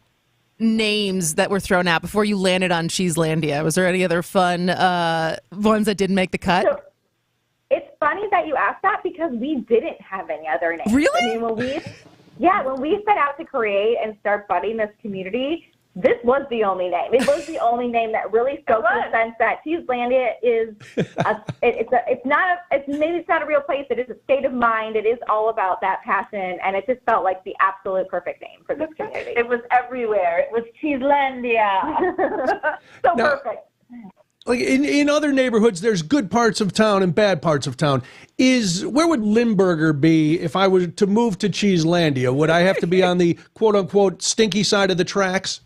names that were thrown out before you landed on Cheeselandia? Was there any other fun ones that didn't make the cut? So, it's funny that you asked that because we didn't have any other names. Really? I mean, when we set out to create and start budding this community, this was the only name. It was the only name that really spoke to the sense that Cheeselandia is maybe it's not a real place. It is a state of mind. It is all about that passion, and it just felt like the absolute perfect name for this community. It was everywhere. It was Cheeselandia. So perfect. Like in other neighborhoods, there's good parts of town and bad parts of town. Where would Limburger be if I were to move to Cheeselandia? Would I have to be on the quote-unquote stinky side of the tracks?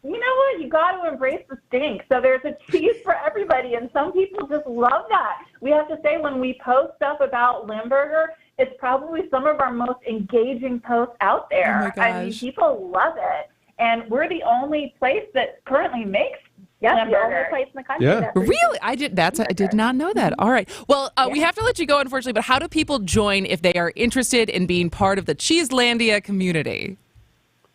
You know what? You got to embrace the stink. So there's a cheese for everybody, and some people just love that. We have to say, when we post stuff about Limburger, it's probably some of our most engaging posts out there. Oh my gosh. I mean, people love it. And we're the only place that currently makes Yes, the Limburger. only place in the country. Yeah. That Really? I did not know that. All right. Well, we have to let you go, unfortunately, but how do people join if they are interested in being part of the Cheeselandia community?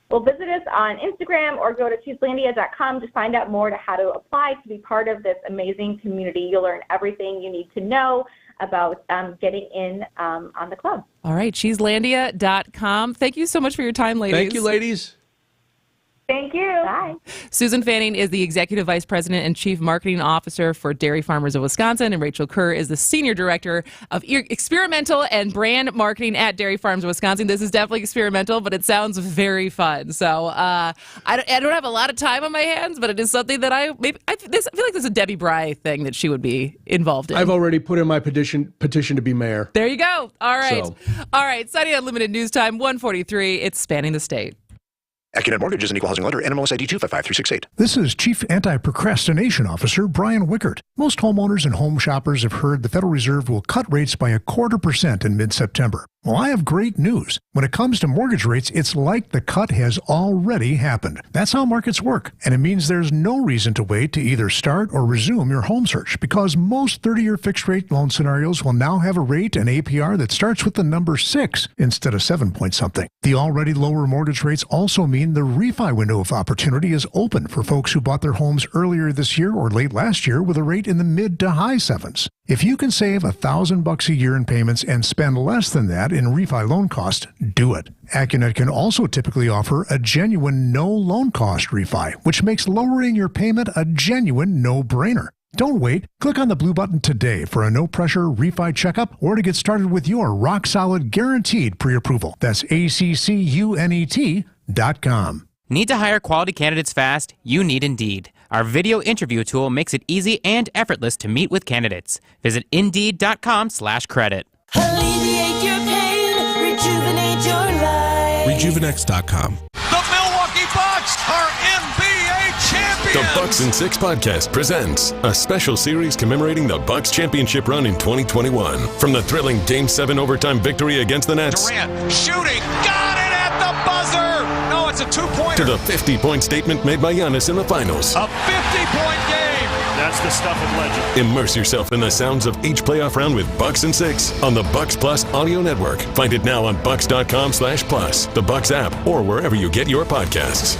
Well, visit us on Instagram or go to cheeselandia.com to find out more to how to apply to be part of this amazing community. You'll learn everything you need to know about getting in on the club. All right, cheeselandia.com. Thank you so much for your time, ladies. Thank you, ladies. Thank you. Bye. Susan Fanning is the Executive Vice President and Chief Marketing Officer for Dairy Farmers of Wisconsin, and Rachel Kerr is the Senior Director of Experimental and Brand Marketing at Dairy Farms of Wisconsin. This is definitely experimental, but it sounds very fun. So I don't have a lot of time on my hands, but it is something that I feel like there's a Debbie Bry thing that she would be involved in. I've already put in my petition to be mayor. There you go. All right. So. All right. Sunny Unlimited News Time, 1:43. It's Spanning the State. AccuNet Mortgage is an equal housing lender. NMLS ID 255368. This is Chief Anti-Procrastination Officer Brian Wickert. Most homeowners and home shoppers have heard the Federal Reserve will cut rates by 0.25% in mid-September. Well, I have great news. When it comes to mortgage rates, it's like the cut has already happened. That's how markets work, and it means there's no reason to wait to either start or resume your home search, because most 30-year fixed-rate loan scenarios will now have a rate and APR that starts with the number 6 instead of 7 point something. The already lower mortgage rates also mean the refi window of opportunity is open for folks who bought their homes earlier this year or late last year with a rate in the mid to high 7s. If you can save $1,000 a year in payments and spend less than that in refi loan cost, do it. AccuNet can also typically offer a genuine no loan cost refi, which makes lowering your payment a genuine no-brainer. Don't wait. Click on the blue button today for a no-pressure refi checkup or to get started with your rock-solid guaranteed pre-approval. That's ACCUNET.com. Need to hire quality candidates fast? You need Indeed. Our video interview tool makes it easy and effortless to meet with candidates. Visit Indeed.com/credit. Alleviate your pain, rejuvenate your life. Rejuvenex.com. The Milwaukee Bucks are NBA champions. The Bucks in 6 podcast presents a special series commemorating the Bucks championship run in 2021. From the thrilling Game 7 overtime victory against the Nets. Durant shooting, got it at the buzzer. No, it's a two-pointer. To the 50-point statement made by Giannis in the finals. A 50-point game. That's the stuff of legend. Immerse yourself in the sounds of each playoff round with Bucks in 6 on the Bucks Plus audio network. Find it now on bucks.com/plus, the Bucks app, or wherever you get your podcasts.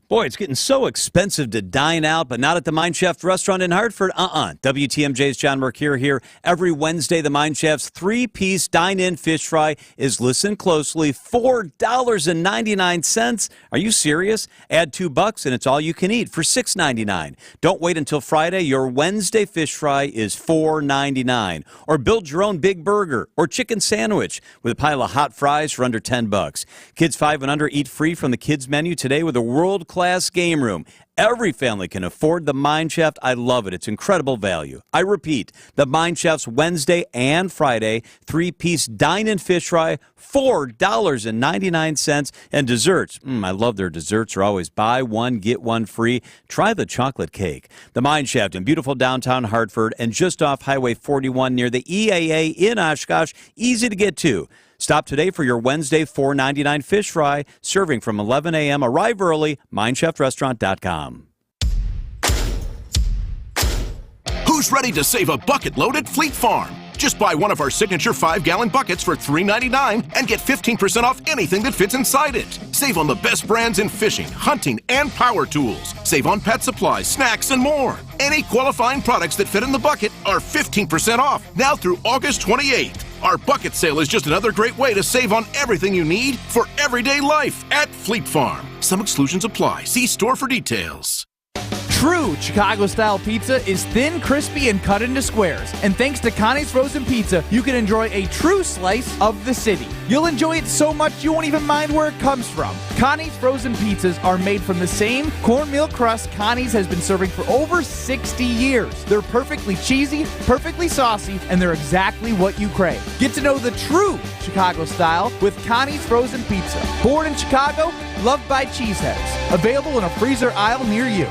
Boy, it's getting so expensive to dine out, but not at the Mind Chef restaurant in Hartford. WTMJ's John Mercure here. Every Wednesday, the Mind Chef's 3-piece dine-in fish fry is, listen closely, $4.99. Are you serious? Add $2 and it's all you can eat for $6.99. Don't wait until Friday. Your Wednesday fish fry is $4.99. Or build your own big burger or chicken sandwich with a pile of hot fries for under $10. Kids 5 and under eat free from the kids menu today with a world-class game room. Every family can afford the Mine Shaft. I love it. It's incredible value. I repeat, the Mine Shaft's Wednesday and Friday 3-piece dine-in fish fry, $4.99, and desserts. I love their desserts. Are always buy one, get one free. Try the chocolate cake. The Mine Shaft in beautiful downtown Hartford and just off Highway 41 near the EAA in Oshkosh. Easy to get to. Stop today for your Wednesday $4.99 fish fry, serving from 11 a.m. Arrive early, mineshaftrestaurant.com. Who's ready to save a bucket load at Fleet Farm? Just buy one of our signature 5-gallon buckets for $3.99 and get 15% off anything that fits inside it. Save on the best brands in fishing, hunting, and power tools. Save on pet supplies, snacks, and more. Any qualifying products that fit in the bucket are 15% off now through August 28th. Our bucket sale is just another great way to save on everything you need for everyday life at Fleet Farm. Some exclusions apply. See store for details. True Chicago-style pizza is thin, crispy, and cut into squares. And thanks to Connie's Frozen Pizza, you can enjoy a true slice of the city. You'll enjoy it so much you won't even mind where it comes from. Connie's Frozen Pizzas are made from the same cornmeal crust Connie's has been serving for over 60 years. They're perfectly cheesy, perfectly saucy, and they're exactly what you crave. Get to know the true Chicago style with Connie's Frozen Pizza. Born in Chicago, loved by cheeseheads. Available in a freezer aisle near you.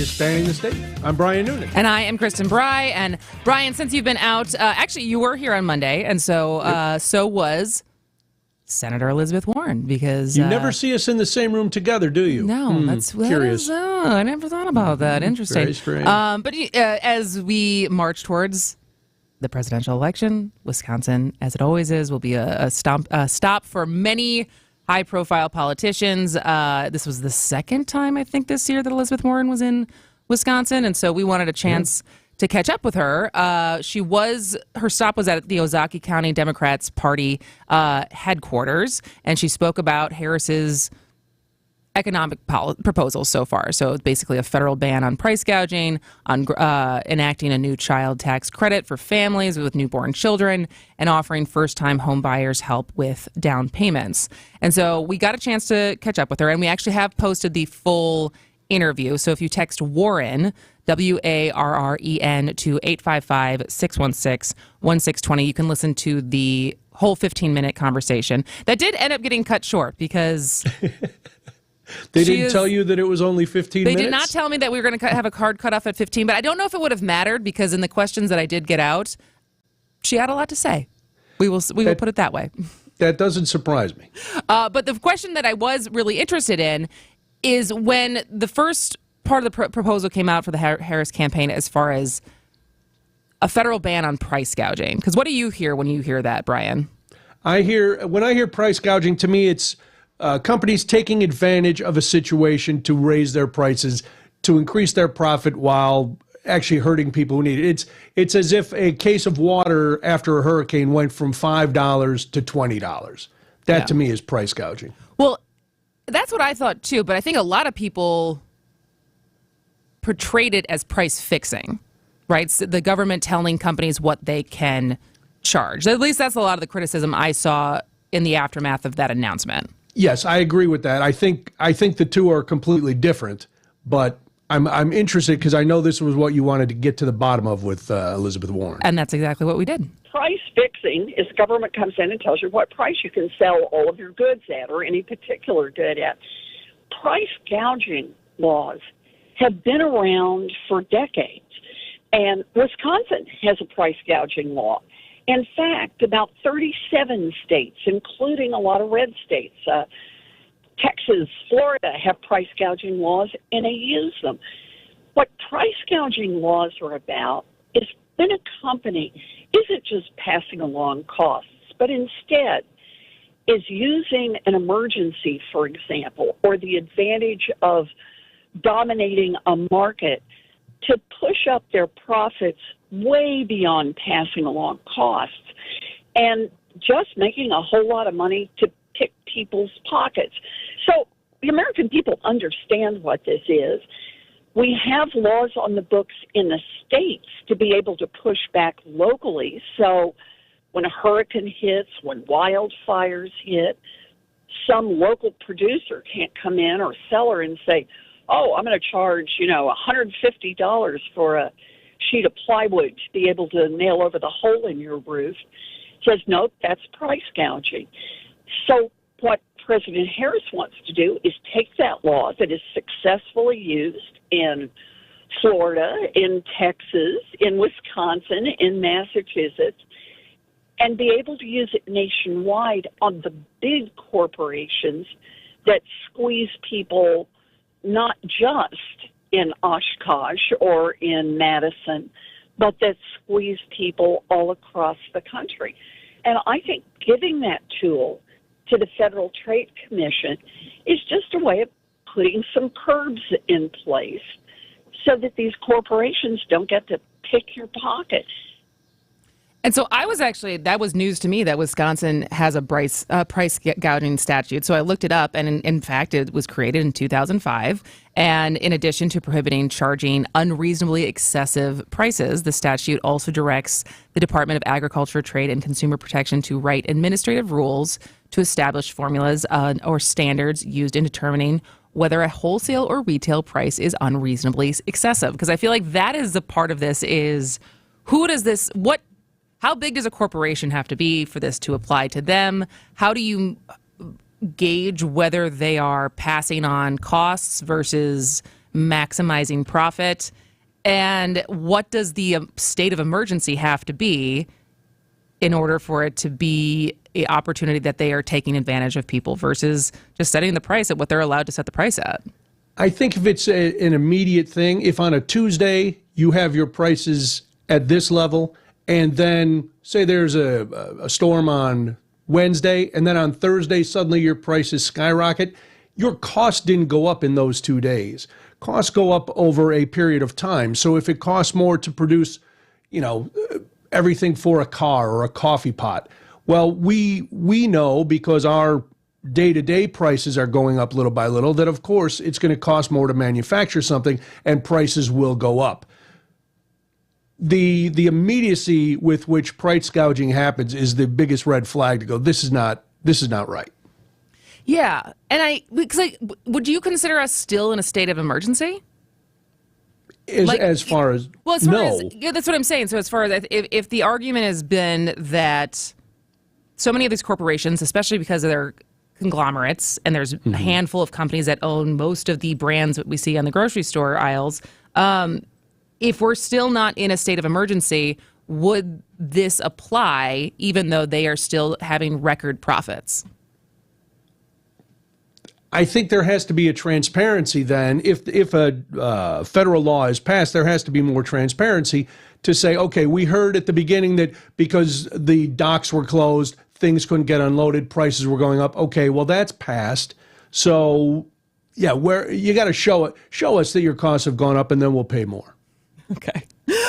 Spanning the State. I'm Brian Noonan. And I am Kristen Bry. And Brian, since you've been out, actually you were here on Monday, and so so was Senator Elizabeth Warren, because you never see us in the same room together, do you? No, that's curious. I never thought about that. Interesting. Very strange. But as we march towards the presidential election, Wisconsin, as it always is, will be a stop for many high-profile politicians. This was the second time, I think, this year that Elizabeth Warren was in Wisconsin, and so we wanted a chance to catch up with her. Her stop was at the Ozaukee County Democrats Party headquarters, and she spoke about Harris's economic proposals so far. So it's basically a federal ban on price gouging, on enacting a new child tax credit for families with newborn children, and offering first-time home buyers help with down payments. And so we got a chance to catch up with her, and we actually have posted the full interview. So if you text Warren, WARREN, to 855-616-1620, you can listen to the whole 15-minute conversation. That did end up getting cut short because... They didn't tell you that it was only 15 minutes? They did not tell me that we were going to have a card cut off at 15, but I don't know if it would have mattered because in the questions that I did get out, she had a lot to say. We will put it that way. That doesn't surprise me. But the question that I was really interested in is when the first part of the proposal came out for the Harris campaign as far as a federal ban on price gouging. Because what do you hear when you hear that, Brian? When I hear price gouging, to me it's companies taking advantage of a situation to raise their prices, to increase their profit while actually hurting people who need it. It's as if a case of water after a hurricane went from $5 to $20. That to me is price gouging. Well, that's what I thought too, but I think a lot of people portrayed it as price fixing, right? So the government telling companies what they can charge. At least that's a lot of the criticism I saw in the aftermath of that announcement. Yes, I agree with that. I think the two are completely different, but I'm interested because I know this was what you wanted to get to the bottom of with Elizabeth Warren. And that's exactly what we did. Price fixing is the government comes in and tells you what price you can sell all of your goods at or any particular good at. Price gouging laws have been around for decades, and Wisconsin has a price gouging law. In fact, about 37 states, including a lot of red states, Texas, Florida, have price gouging laws, and they use them. What price gouging laws are about is when a company isn't just passing along costs, but instead is using an emergency, for example, or the advantage of dominating a market to push up their profits way beyond passing along costs and just making a whole lot of money to pick people's pockets. So the American people understand what this is, We have laws on the books in the states to be able to push back locally. So when a hurricane hits, when wildfires hit, some local producer can't come in or seller and say, oh, I'm going to charge, $150 for a sheet of plywood to be able to nail over the hole in your roof. Says, no, that's price gouging. So what President Harris wants to do is take that law that is successfully used in Florida, in Texas, in Wisconsin, in Massachusetts, and be able to use it nationwide on the big corporations that squeeze people not just in Oshkosh or in Madison, but that squeeze people all across the country. And I think giving that tool to the Federal Trade Commission is just a way of putting some curbs in place so that these corporations don't get to pick your pocket. And so that was news to me that Wisconsin has a price gouging statute. So I looked it up, and in fact, it was created in 2005. And in addition to prohibiting charging unreasonably excessive prices, the statute also directs the Department of Agriculture, Trade, and Consumer Protection to write administrative rules to establish formulas or standards used in determining whether a wholesale or retail price is unreasonably excessive. Because I feel like that is the part of this is how big does a corporation have to be for this to apply to them? How do you gauge whether they are passing on costs versus maximizing profit? And what does the state of emergency have to be in order for it to be an opportunity that they are taking advantage of people versus just setting the price at what they're allowed to set the price at? I think if it's an immediate thing, if on a Tuesday you have your prices at this level, and then say there's a storm on Wednesday, and then on Thursday, suddenly your prices skyrocket, your costs didn't go up in those 2 days. Costs go up over a period of time. So if it costs more to produce, everything for a car or a coffee pot, well, we know because our day-to-day prices are going up little by little that, of course, it's going to cost more to manufacture something, and prices will go up. The immediacy with which price gouging happens is the biggest red flag to go, this is not right. Yeah. And would you consider us still in a state of emergency? As far as that's what I'm saying. So as far as if the argument has been that so many of these corporations, especially because of their conglomerates, and there's a handful of companies that own most of the brands that we see on the grocery store aisles, if we're still not in a state of emergency, would this apply even though they are still having record profits? I think there has to be a transparency then. If a federal law is passed, there has to be more transparency to say, okay, we heard at the beginning that because the docks were closed, things couldn't get unloaded, prices were going up. Okay, well, that's passed. So, yeah, where you got to show us that your costs have gone up, and then we'll pay more. Okay.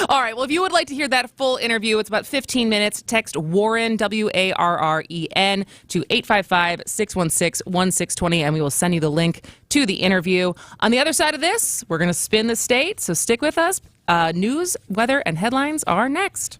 All right. Well, if you would like to hear that full interview, it's about 15 minutes. Text Warren, WARREN, to 855-616-1620, and we will send you the link to the interview. On the other side of this, we're going to spin the state, so stick with us. News, weather, and headlines are next.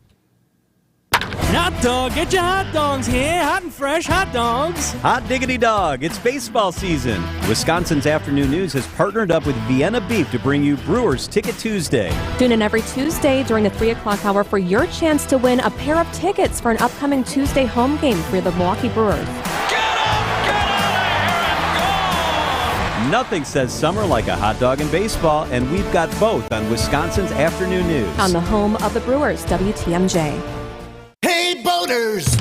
Hot dog, get your hot dogs here. Hot and fresh hot dogs. Hot diggity dog, it's baseball season. Wisconsin's Afternoon News has partnered up with Vienna Beef to bring you Brewers Ticket Tuesday. Tune in every Tuesday during the 3 o'clock hour for your chance to win a pair of tickets for an upcoming Tuesday home game for the Milwaukee Brewers. Nothing says summer like a hot dog in baseball, and we've got both on Wisconsin's Afternoon News. On the home of the Brewers, WTMJ. Hey, boaters!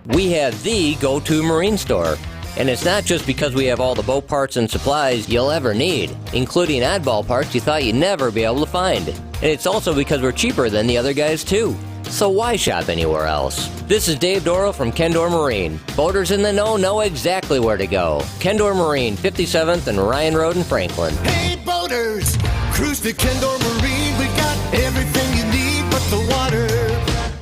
We have the go-to marine store. And it's not just because we have all the boat parts and supplies you'll ever need, including oddball parts you thought you'd never be able to find. And it's also because we're cheaper than the other guys, too. So why shop anywhere else? This is Dave Dorrell from Kendor Marine. Boaters in the know exactly where to go. Kendor Marine, 57th and Ryan Road in Franklin. Hey, boaters! Cruise to Kendor Marine. We got everything you need but the water.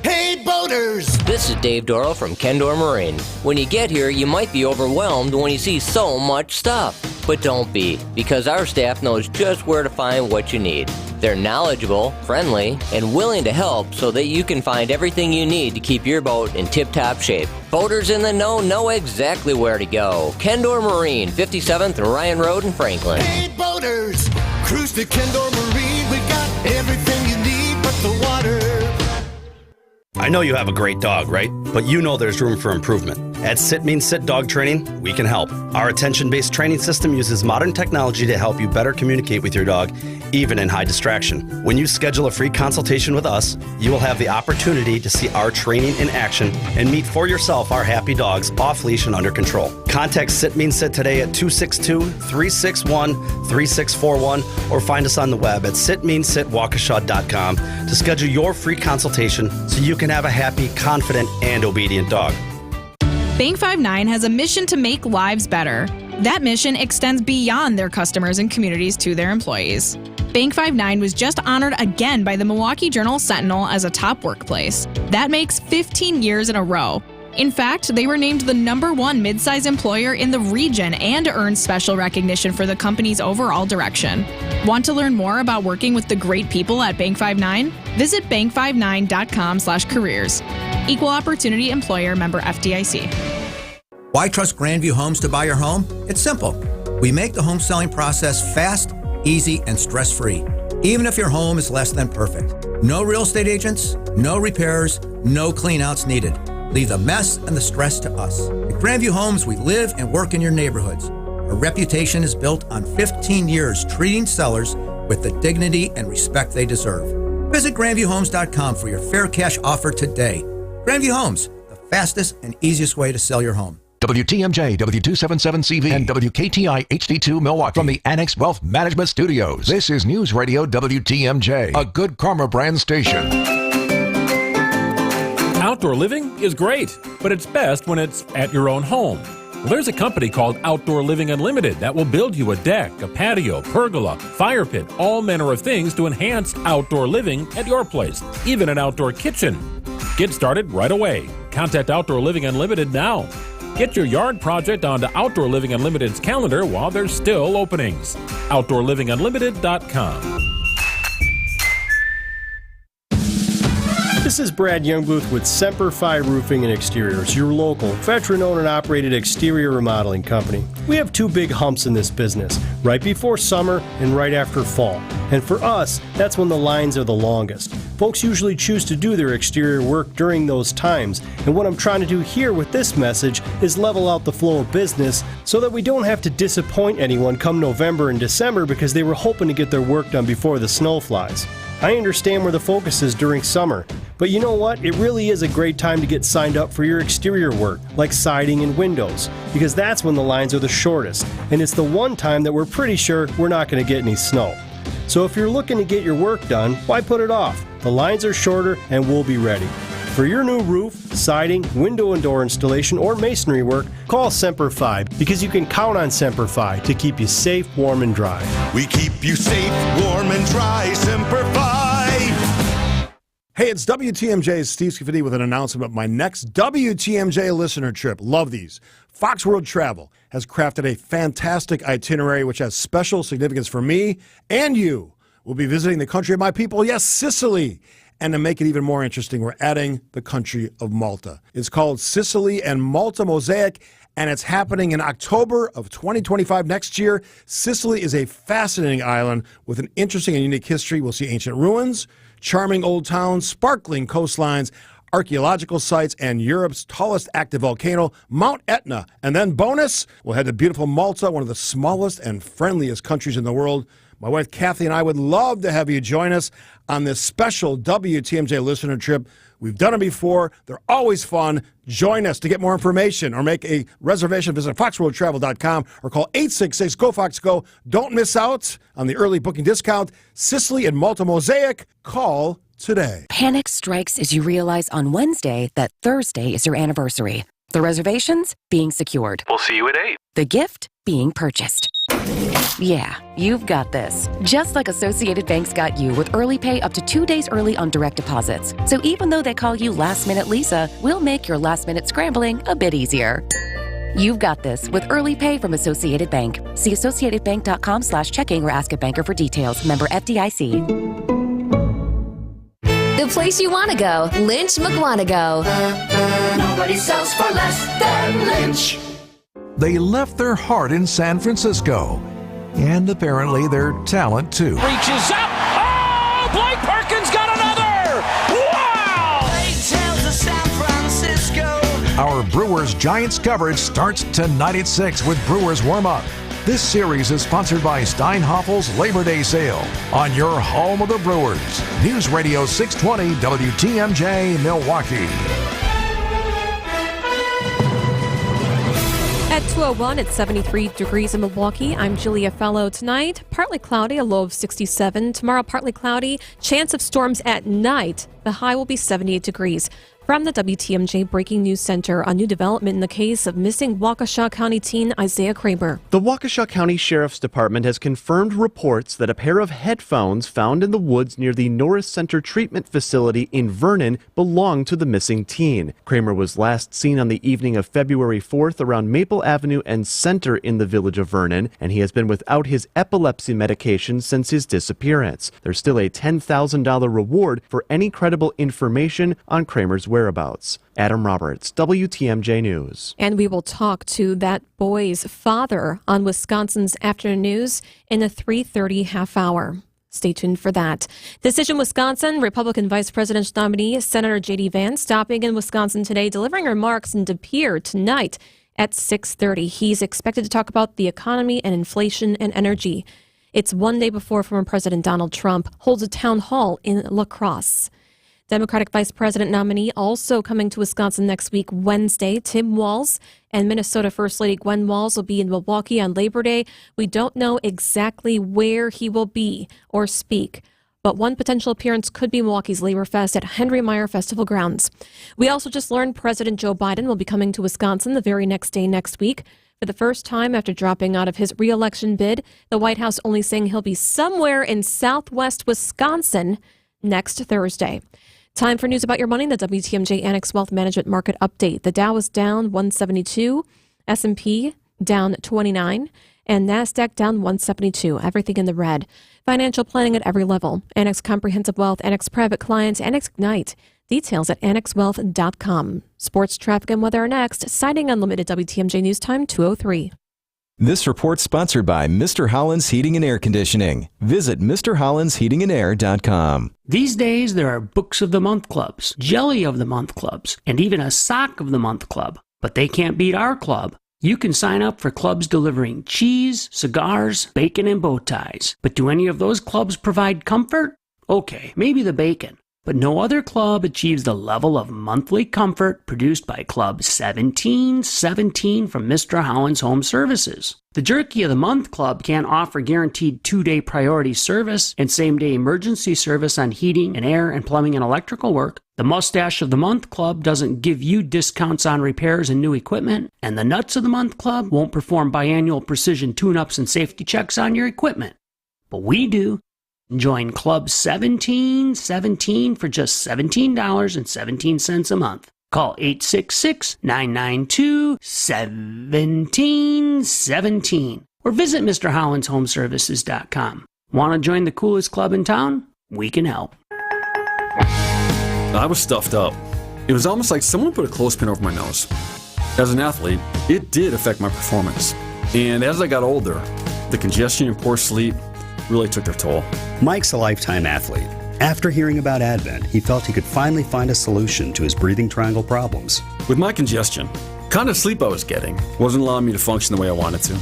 Hey, boaters! This is Dave Dorrell from Kendor Marine. When you get here, you might be overwhelmed when you see so much stuff. But don't be, because our staff knows just where to find what you need. They're knowledgeable, friendly, and willing to help so that you can find everything you need to keep your boat in tip-top shape. Boaters in the know exactly where to go. Kendor Marine, 57th and Ryan Road in Franklin. Hey, boaters, cruise to Kendor Marine. We got everything you need but the water. I know you have a great dog, right? But you know there's room for improvement. At Sit Means Sit Dog Training, we can help. Our attention-based training system uses modern technology to help you better communicate with your dog, even in high distraction. When you schedule a free consultation with us, you will have the opportunity to see our training in action and meet for yourself our happy dogs off-leash and under control. Contact Sit Means Sit today at 262-361-3641 or find us on the web at sitmeansitwaukesha.com to schedule your free consultation so you can have a happy, confident, and obedient dog. Bank 5-9 has a mission to make lives better. That mission extends beyond their customers and communities to their employees. Bank 5-9 was just honored again by the Milwaukee Journal-Sentinel as a top workplace. That makes 15 years in a row. In fact, they were named the #1 midsize employer in the region and earned special recognition for the company's overall direction. Want to learn more about working with the great people at Bank 5-9? Visit bank59.com/careers. Equal Opportunity Employer, member FDIC. Why trust Grandview Homes to buy your home? It's simple. We make the home selling process fast, easy, and stress-free, even if your home is less than perfect. No real estate agents, no repairs, no cleanouts needed. Leave the mess and the stress to us. At Grandview Homes, we live and work in your neighborhoods. Our reputation is built on 15 years treating sellers with the dignity and respect they deserve. Visit GrandviewHomes.com for your fair cash offer today. Grandview Homes, the fastest and easiest way to sell your home. WTMJ, W277CV, and WKTI HD2 Milwaukee from the Annex Wealth Management Studios. This is News Radio WTMJ, a Good Karma brand station. Outdoor living is great, but it's best when it's at your own home. Well, there's a company called Outdoor Living Unlimited that will build you a deck, a patio, pergola, fire pit, all manner of things to enhance outdoor living at your place, even an outdoor kitchen. Get started right away. Contact Outdoor Living Unlimited now. Get your yard project onto Outdoor Living Unlimited's calendar while there's still openings. OutdoorLivingUnlimited.com. This is Brad Youngbooth with Semper Fi Roofing and Exteriors, your local, veteran-owned and operated exterior remodeling company. We have two big humps in this business, right before summer and right after fall. And for us, that's when the lines are the longest. Folks usually choose to do their exterior work during those times, and what I'm trying to do here with this message is level out the flow of business so that we don't have to disappoint anyone come November and December because they were hoping to get their work done before the snow flies. I understand where the focus is during summer, but you know what? It really is a great time to get signed up for your exterior work, like siding and windows, because that's when the lines are the shortest, and it's the one time that we're pretty sure we're not going to get any snow. So if you're looking to get your work done, why put it off? The lines are shorter and we'll be ready. For your new roof, siding, window and door installation, or masonry work, call Semper Fi, because you can count on Semper Fi to keep you safe, warm, and dry. We keep you safe, warm, and dry. Semper Fi. Hey, it's WTMJ's Steve Scafidi with an announcement of my next WTMJ listener trip. Love these. Fox World Travel has crafted a fantastic itinerary which has special significance for me and you. We'll be visiting the country of my people, yes, Sicily. And to make it even more interesting, we're adding the country of Malta. It's called Sicily and Malta Mosaic, and it's happening in October of 2025 next year. Sicily is a fascinating island with an interesting and unique history. We'll see ancient ruins, charming old towns, sparkling coastlines, archaeological sites, and Europe's tallest active volcano, Mount Etna. And then bonus, we'll head to beautiful Malta, one of the smallest and friendliest countries in the world. My wife Kathy and I would love to have you join us on this special WTMJ listener trip. We've done it before. They're always fun. Join us. To get more information or make a reservation, visit foxworldtravel.com or call 866-GO-FOX-GO. Don't miss out on the early booking discount. Sicily and Malta Mosaic. Call today. Panic strikes as you realize on Wednesday that Thursday is your anniversary. The reservations being secured. We'll see you at 8. The gift being purchased. Yeah, you've got this. Just like Associated Bank's got you with early pay up to 2 days early on direct deposits. So even though they call you Last Minute Lisa, we'll make your last minute scrambling a bit easier. You've got this with early pay from Associated Bank. See associatedbank.com/checking or ask a banker for details. Member FDIC. The place you want to go, Lynch McWanago. Nobody sells for less than Lynch. They left their heart in San Francisco, and apparently their talent too. Reaches up. Oh, Blake Perkins got another. Wow! Tales of San Francisco. Our Brewers Giants coverage starts tonight at 6 with Brewers Warm-Up. This series is sponsored by Steinhoffel's Labor Day Sale on your home of the Brewers. News Radio 620 WTMJ Milwaukee. At 2:01, it's 73 degrees in Milwaukee. I'm Julia Fellow. Tonight, partly cloudy, a low of 67. Tomorrow, partly cloudy, chance of storms at night. The high will be 78 degrees. From the WTMJ Breaking News Center, a new development in the case of missing Waukesha County teen Isaiah Kramer. The Waukesha County Sheriff's Department has confirmed reports that a pair of headphones found in the woods near the Norris Center Treatment Facility in Vernon belonged to the missing teen. Kramer was last seen on the evening of February 4th around Maple Avenue and Center in the village of Vernon, and he has been without his epilepsy medication since his disappearance. There's still a $10,000 reward for any credible information on Kramer's whereabouts. Adam Roberts, WTMJ News. And we will talk to that boy's father on Wisconsin's Afternoon News in a 3:30 half hour. Stay tuned for that. Decision Wisconsin, Republican Vice Presidential nominee Senator J.D. Vance stopping in Wisconsin today, delivering remarks in De Pere tonight at 6:30. He's expected to talk about the economy and inflation and energy. It's one day before former President Donald Trump holds a town hall in La Crosse. Democratic Vice President nominee also coming to Wisconsin next week, Wednesday, Tim Walz, and Minnesota First Lady Gwen Walz will be in Milwaukee on Labor Day. We don't know exactly where he will be or speak, but one potential appearance could be Milwaukee's Labor Fest at Henry Meyer Festival grounds. We also just learned President Joe Biden will be coming to Wisconsin the very next day next week. For the first time after dropping out of his re-election bid, the White House only saying he'll be somewhere in southwest Wisconsin next Thursday. Time for news about your money, the WTMJ Annex Wealth Management Market Update. The Dow is down 172, S&P down 29, and NASDAQ down 172. Everything in the red. Financial planning at every level. Annex Comprehensive Wealth, Annex Private Clients, Annex Ignite. Details at annexwealth.com. Sports, traffic, and weather are next. Citing Unlimited WTMJ News Time 2:03. This report sponsored by Mr. Holland's Heating and Air Conditioning. Visit MrHollandsHeatingandAir.com. These days, there are Books of the Month clubs, Jelly of the Month clubs, and even a Sock of the Month club. But they can't beat our club. You can sign up for clubs delivering cheese, cigars, bacon, and bow ties. But do any of those clubs provide comfort? Okay, maybe the bacon. But no other club achieves the level of monthly comfort produced by Club 1717 from Mr. Holland's Home Services. The Jerky of the Month Club can't offer guaranteed 2-day priority service and same-day emergency service on heating and air and plumbing and electrical work. The Mustache of the Month Club doesn't give you discounts on repairs and new equipment. And the Nuts of the Month Club won't perform biannual precision tune-ups and safety checks on your equipment. But we do. Join Club 1717 for just $17.17 a month. Call 866-992-1717 or visit MrHollandsHomeservices.com. Want to join the coolest club in town? We can help. I was stuffed up. It was almost like someone put a clothespin over my nose. As an athlete, it did affect my performance. And as I got older, the congestion and poor sleep really took their toll. Mike's a lifetime athlete. After hearing about Advent, he felt he could finally find a solution to his breathing triangle problems. With my congestion, the kind of sleep I was getting wasn't allowing me to function the way I wanted to.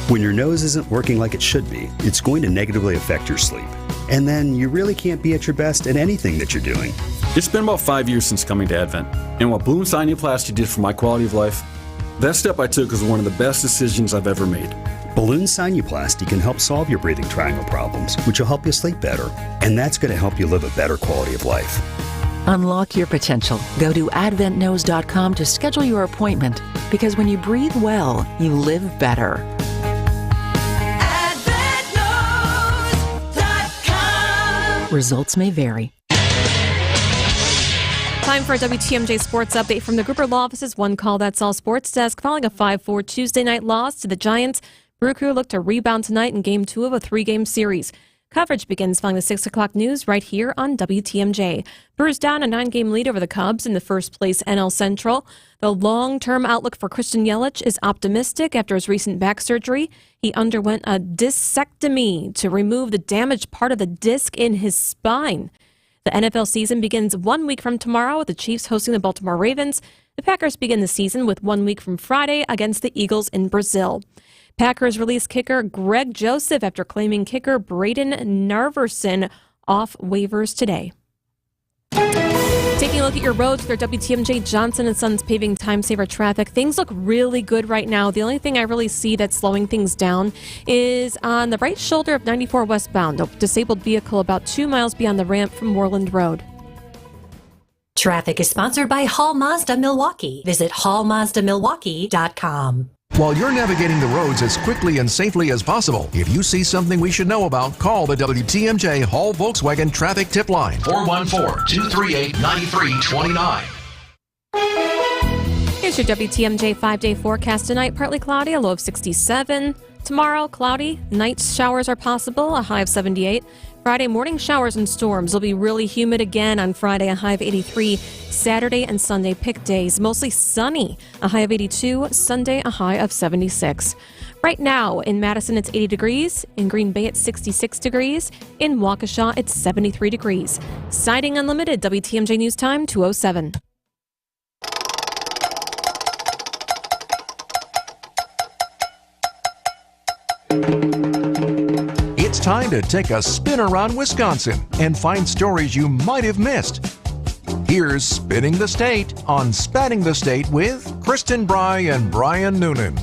When your nose isn't working like it should be, it's going to negatively affect your sleep. And then you really can't be at your best at anything that you're doing. It's been about 5 years since coming to Advent, and what balloon sinuplasty did for my quality of life, that step I took was one of the best decisions I've ever made. Balloon sinuplasty can help solve your breathing triangle problems, which will help you sleep better. And that's going to help you live a better quality of life. Unlock your potential. Go to adventknows.com to schedule your appointment, because when you breathe well, you live better. Results may vary. Time Time for a WTMJ Sports Update from the Gruber Law Office's One Call That's All Sports Desk. Following a 5-4 Tuesday night loss to the Giants, Brew Crew look to rebound tonight in Game 2 of a 3-game series. Coverage begins following the 6 o'clock news right here on WTMJ. Brewers down a 9-game lead over the Cubs in the first-place NL Central. The long-term outlook for Christian Yelich is optimistic after his recent back surgery. He underwent a discectomy to remove the damaged part of the disc in his spine. The NFL season begins 1 week from tomorrow with the Chiefs hosting the Baltimore Ravens. The Packers begin the season with 1 week from Friday against the Eagles in Brazil. Packers released kicker Greg Joseph after claiming kicker Braden Narverson off waivers today. Taking a look at your roads with our WTMJ Johnson & Sons paving time-saver traffic. Things look really good right now. The only thing I really see that's slowing things down is on the right shoulder of 94 westbound. A disabled vehicle about 2 miles beyond the ramp from Moreland Road. Traffic is sponsored by Hall Mazda Milwaukee. Visit hallmazdamilwaukee.com. While you're navigating the roads as quickly and safely as possible, if you see something we should know about, call the WTMJ Hall Volkswagen Traffic Tip Line. 414-238-9329. Here's your WTMJ 5-day forecast tonight. Partly cloudy, a low of 67. Tomorrow, cloudy. Night showers are possible, a high of 78. Friday, morning showers and storms will be really humid again on Friday, a high of 83. Saturday and Sunday, pick days, mostly sunny, a high of 82. Sunday, a high of 76. Right now, in Madison, it's 80 degrees. In Green Bay, it's 66 degrees. In Waukesha, it's 73 degrees. Siding Unlimited, WTMJ News Time, 2:07. It's time to take a spin around Wisconsin and find stories you might have missed. Here's Spinning the State on Spanning the State with Kristen Bry and Brian Noonan.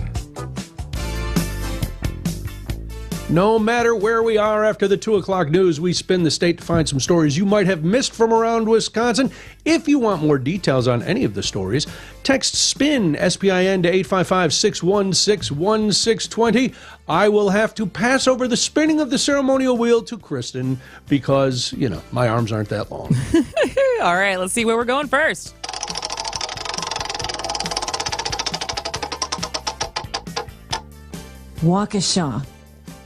No matter where we are after the 2 o'clock news, we spin the state to find some stories you might have missed from around Wisconsin. If you want more details on any of the stories, text SPIN, S-P-I-N, to 855-616-1620. I will have to pass over the spinning of the ceremonial wheel to Kristen because, my arms aren't that long. All right, let's see where we're going first. Waukesha.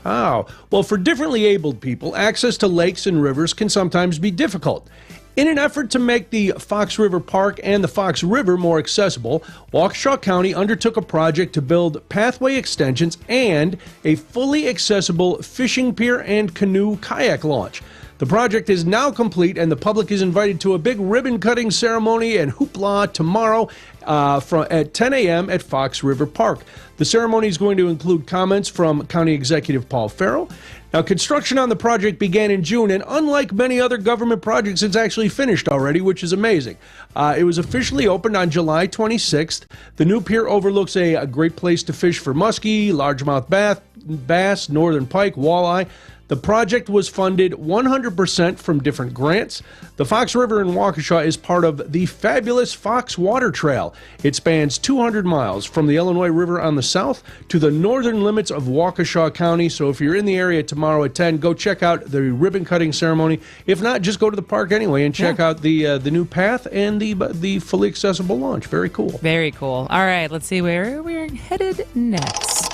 Oh, well, for differently abled people, access to lakes and rivers can sometimes be difficult. In an effort to make the Fox River Park and the Fox River more accessible, Waukesha County undertook a project to build pathway extensions and a fully accessible fishing pier and canoe kayak launch. The project is now complete, and the public is invited to a big ribbon-cutting ceremony and hoopla tomorrow at 10 a.m. at Fox River Park. The ceremony is going to include comments from County Executive Paul Farrell. Now, construction on the project began in June, and unlike many other government projects, it's actually finished already, which is amazing. It was officially opened on July 26th. The new pier overlooks a great place to fish for muskie, largemouth bass, northern pike, walleye. The project was funded 100% from different grants. The Fox River in Waukesha is part of the fabulous Fox Water Trail. It spans 200 miles from the Illinois River on the south to the northern limits of Waukesha County. So if you're in the area tomorrow at 10, go check out the ribbon cutting ceremony. If not, just go to the park anyway and check out the new path and the fully accessible launch. Very cool. Very cool. All right, let's see where we're headed next.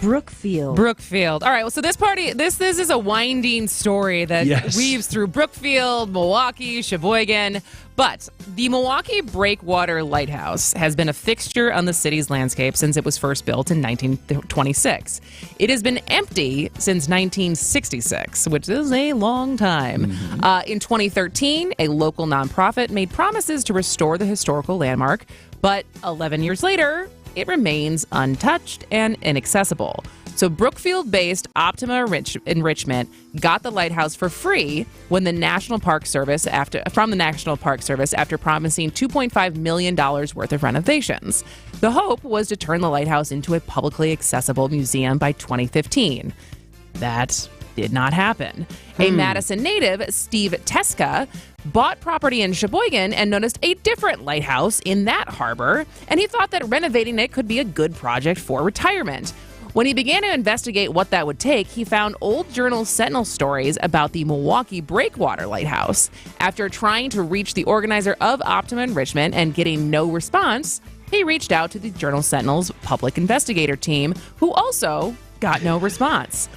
Brookfield. All right, well, so this is a winding story that weaves through Brookfield, Milwaukee, Sheboygan. But the Milwaukee Breakwater Lighthouse has been a fixture on the city's landscape since it was first built in 1926. It has been empty since 1966, which is a long time. In 2013, a local nonprofit made promises to restore the historical landmark, but 11 years later, it remains untouched and inaccessible. So Brookfield-based Optima Enrichment got the lighthouse for free when the National Park Service after promising $2.5 million worth of renovations. The hope was to turn the lighthouse into a publicly accessible museum by 2015. That did not happen. A Madison native, Steve Teska, bought property in Sheboygan and noticed a different lighthouse in that harbor, and he thought that renovating it could be a good project for retirement. When he began to investigate what that would take, he found old Journal Sentinel stories about the Milwaukee Breakwater Lighthouse. After trying to reach the organizer of Optima Enrichment and getting no response, he reached out to the Journal Sentinel's public investigator team, who also got no response.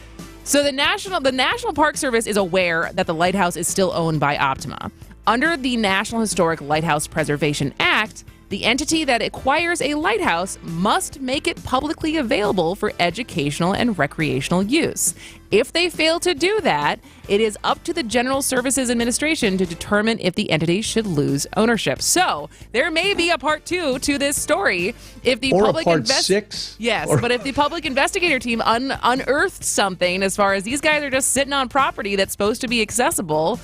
So the National Park Service is aware that the lighthouse is still owned by Optima. Under the National Historic Lighthouse Preservation Act, the entity that acquires a lighthouse must make it publicly available for educational and recreational use. If they fail to do that, it is up to the General Services Administration to determine if the entity should lose ownership. So there may be a part 2 to this story if the or public a part 6. Yes, but if the public investigator team unearthed something as far as these guys are just sitting on property that's supposed to be accessible,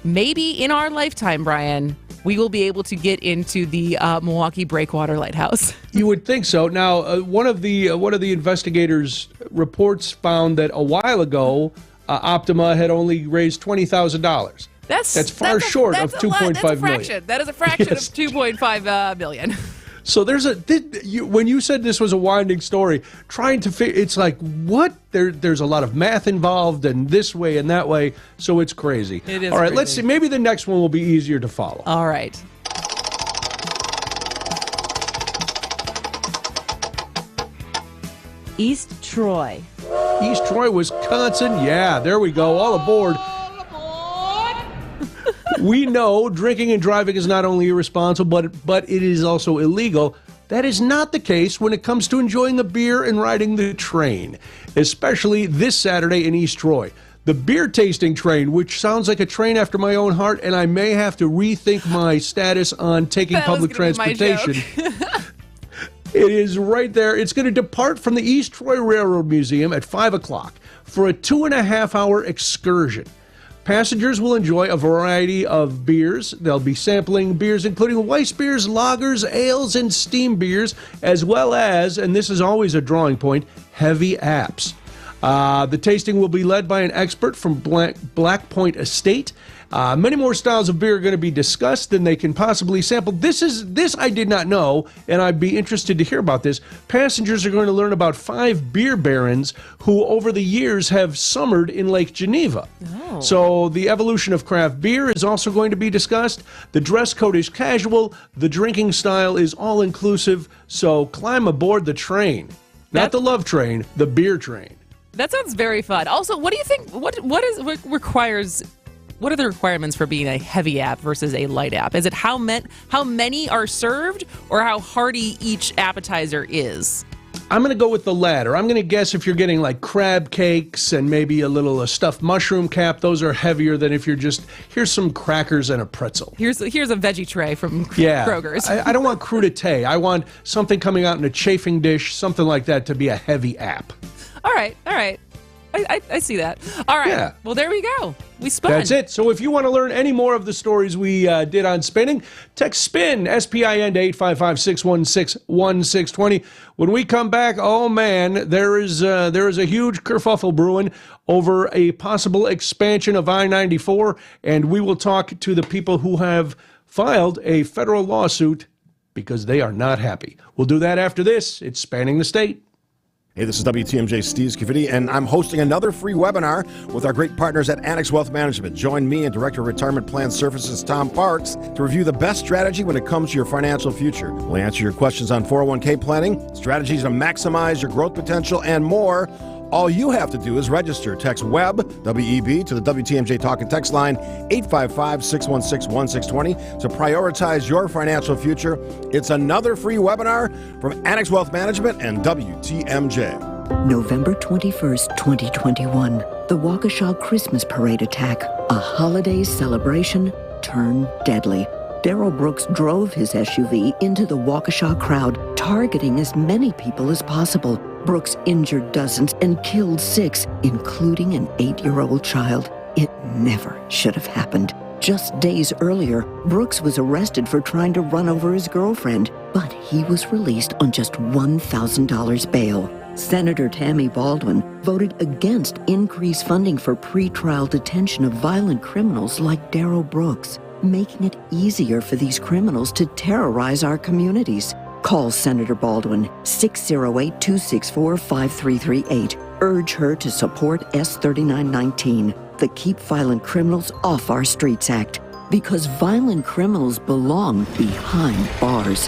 maybe in our lifetime, Brian, we will be able to get into the Milwaukee Breakwater Lighthouse. You would think so. Now, one of the investigators' reports found that a while ago, Optima had only raised $20,000. That's far short of $2.5 million. That is a fraction of $2.5 million. So when you said this was a winding story, trying to figure, it's like, what? There's a lot of math involved, and this way and that way, so it's crazy. It is. All right, crazy. let's see. Maybe the next one will be easier to follow. All right. East Troy. East Troy, Wisconsin. Yeah, there we go. All aboard. We know drinking and driving is not only irresponsible, but it is also illegal. That is not the case when it comes to enjoying a beer and riding the train, especially this Saturday in East Troy. The beer tasting train, which sounds like a train after my own heart, and I may have to rethink my status on taking public transportation. It is right there. It's going to depart from the East Troy Railroad Museum at 5 o'clock for a 2.5-hour excursion. Passengers will enjoy a variety of beers. They'll be sampling beers including Weiss beers, lagers, ales, and steam beers, as well as, and this is always a drawing point, heavy apps. The tasting will be led by an expert from Black Point Estate. Many more styles of beer are going to be discussed than they can possibly sample. This I did not know, and I'd be interested to hear about this. Passengers are going to learn about 5 beer barons who, over the years, have summered in Lake Geneva. Oh. So the evolution of craft beer is also going to be discussed. The dress code is casual. The drinking style is all-inclusive. So climb aboard the train. Not the love train, the beer train. That sounds very fun. Also, what do you think? What are the requirements for being a heavy app versus a light app? Is it how many are served, or how hearty each appetizer is? I'm going to go with the latter. I'm going to guess if you're getting like crab cakes and maybe a little stuffed mushroom cap, those are heavier than if you're just, here's some crackers and a pretzel. Here's a veggie tray from Kroger's. I don't want crudité. I want something coming out in a chafing dish, something like that, to be a heavy app. All right. I see that. All right. Yeah. Well, there we go. We spun. That's it. So if you want to learn any more of the stories we did on spinning, text SPIN, S-P-I-N, to 855-616-1620. When we come back, oh man, there is a huge kerfuffle brewing over a possible expansion of I-94, and we will talk to the people who have filed a federal lawsuit because they are not happy. We'll do that after this. It's Spanning the State. Hey, this is WTMJ Steve Scafidi, and I'm hosting another free webinar with our great partners at Annex Wealth Management. Join me and Director of Retirement Plan Services, Tom Parks, to review the best strategy when it comes to your financial future. We'll answer your questions on 401k planning, strategies to maximize your growth potential, and more. All you have to do is register. Text WEB, W-E-B, to the WTMJ Talk and Text line, 855-616-1620, to prioritize your financial future. It's another free webinar from Annex Wealth Management and WTMJ. November 21st, 2021, the Waukesha Christmas Parade attack, a holiday celebration turned deadly. Darrell Brooks drove his SUV into the Waukesha crowd, targeting as many people as possible. Brooks injured dozens and killed 6, including an 8-year-old child. It never should have happened. Just days earlier, Brooks was arrested for trying to run over his girlfriend, but he was released on just $1,000 bail. Senator Tammy Baldwin voted against increased funding for pretrial detention of violent criminals like Darrell Brooks, making it easier for these criminals to terrorize our communities. Call Senator Baldwin, 608-264-5338. Urge her to support S3919, the Keep Violent Criminals Off Our Streets Act. Because violent criminals belong behind bars.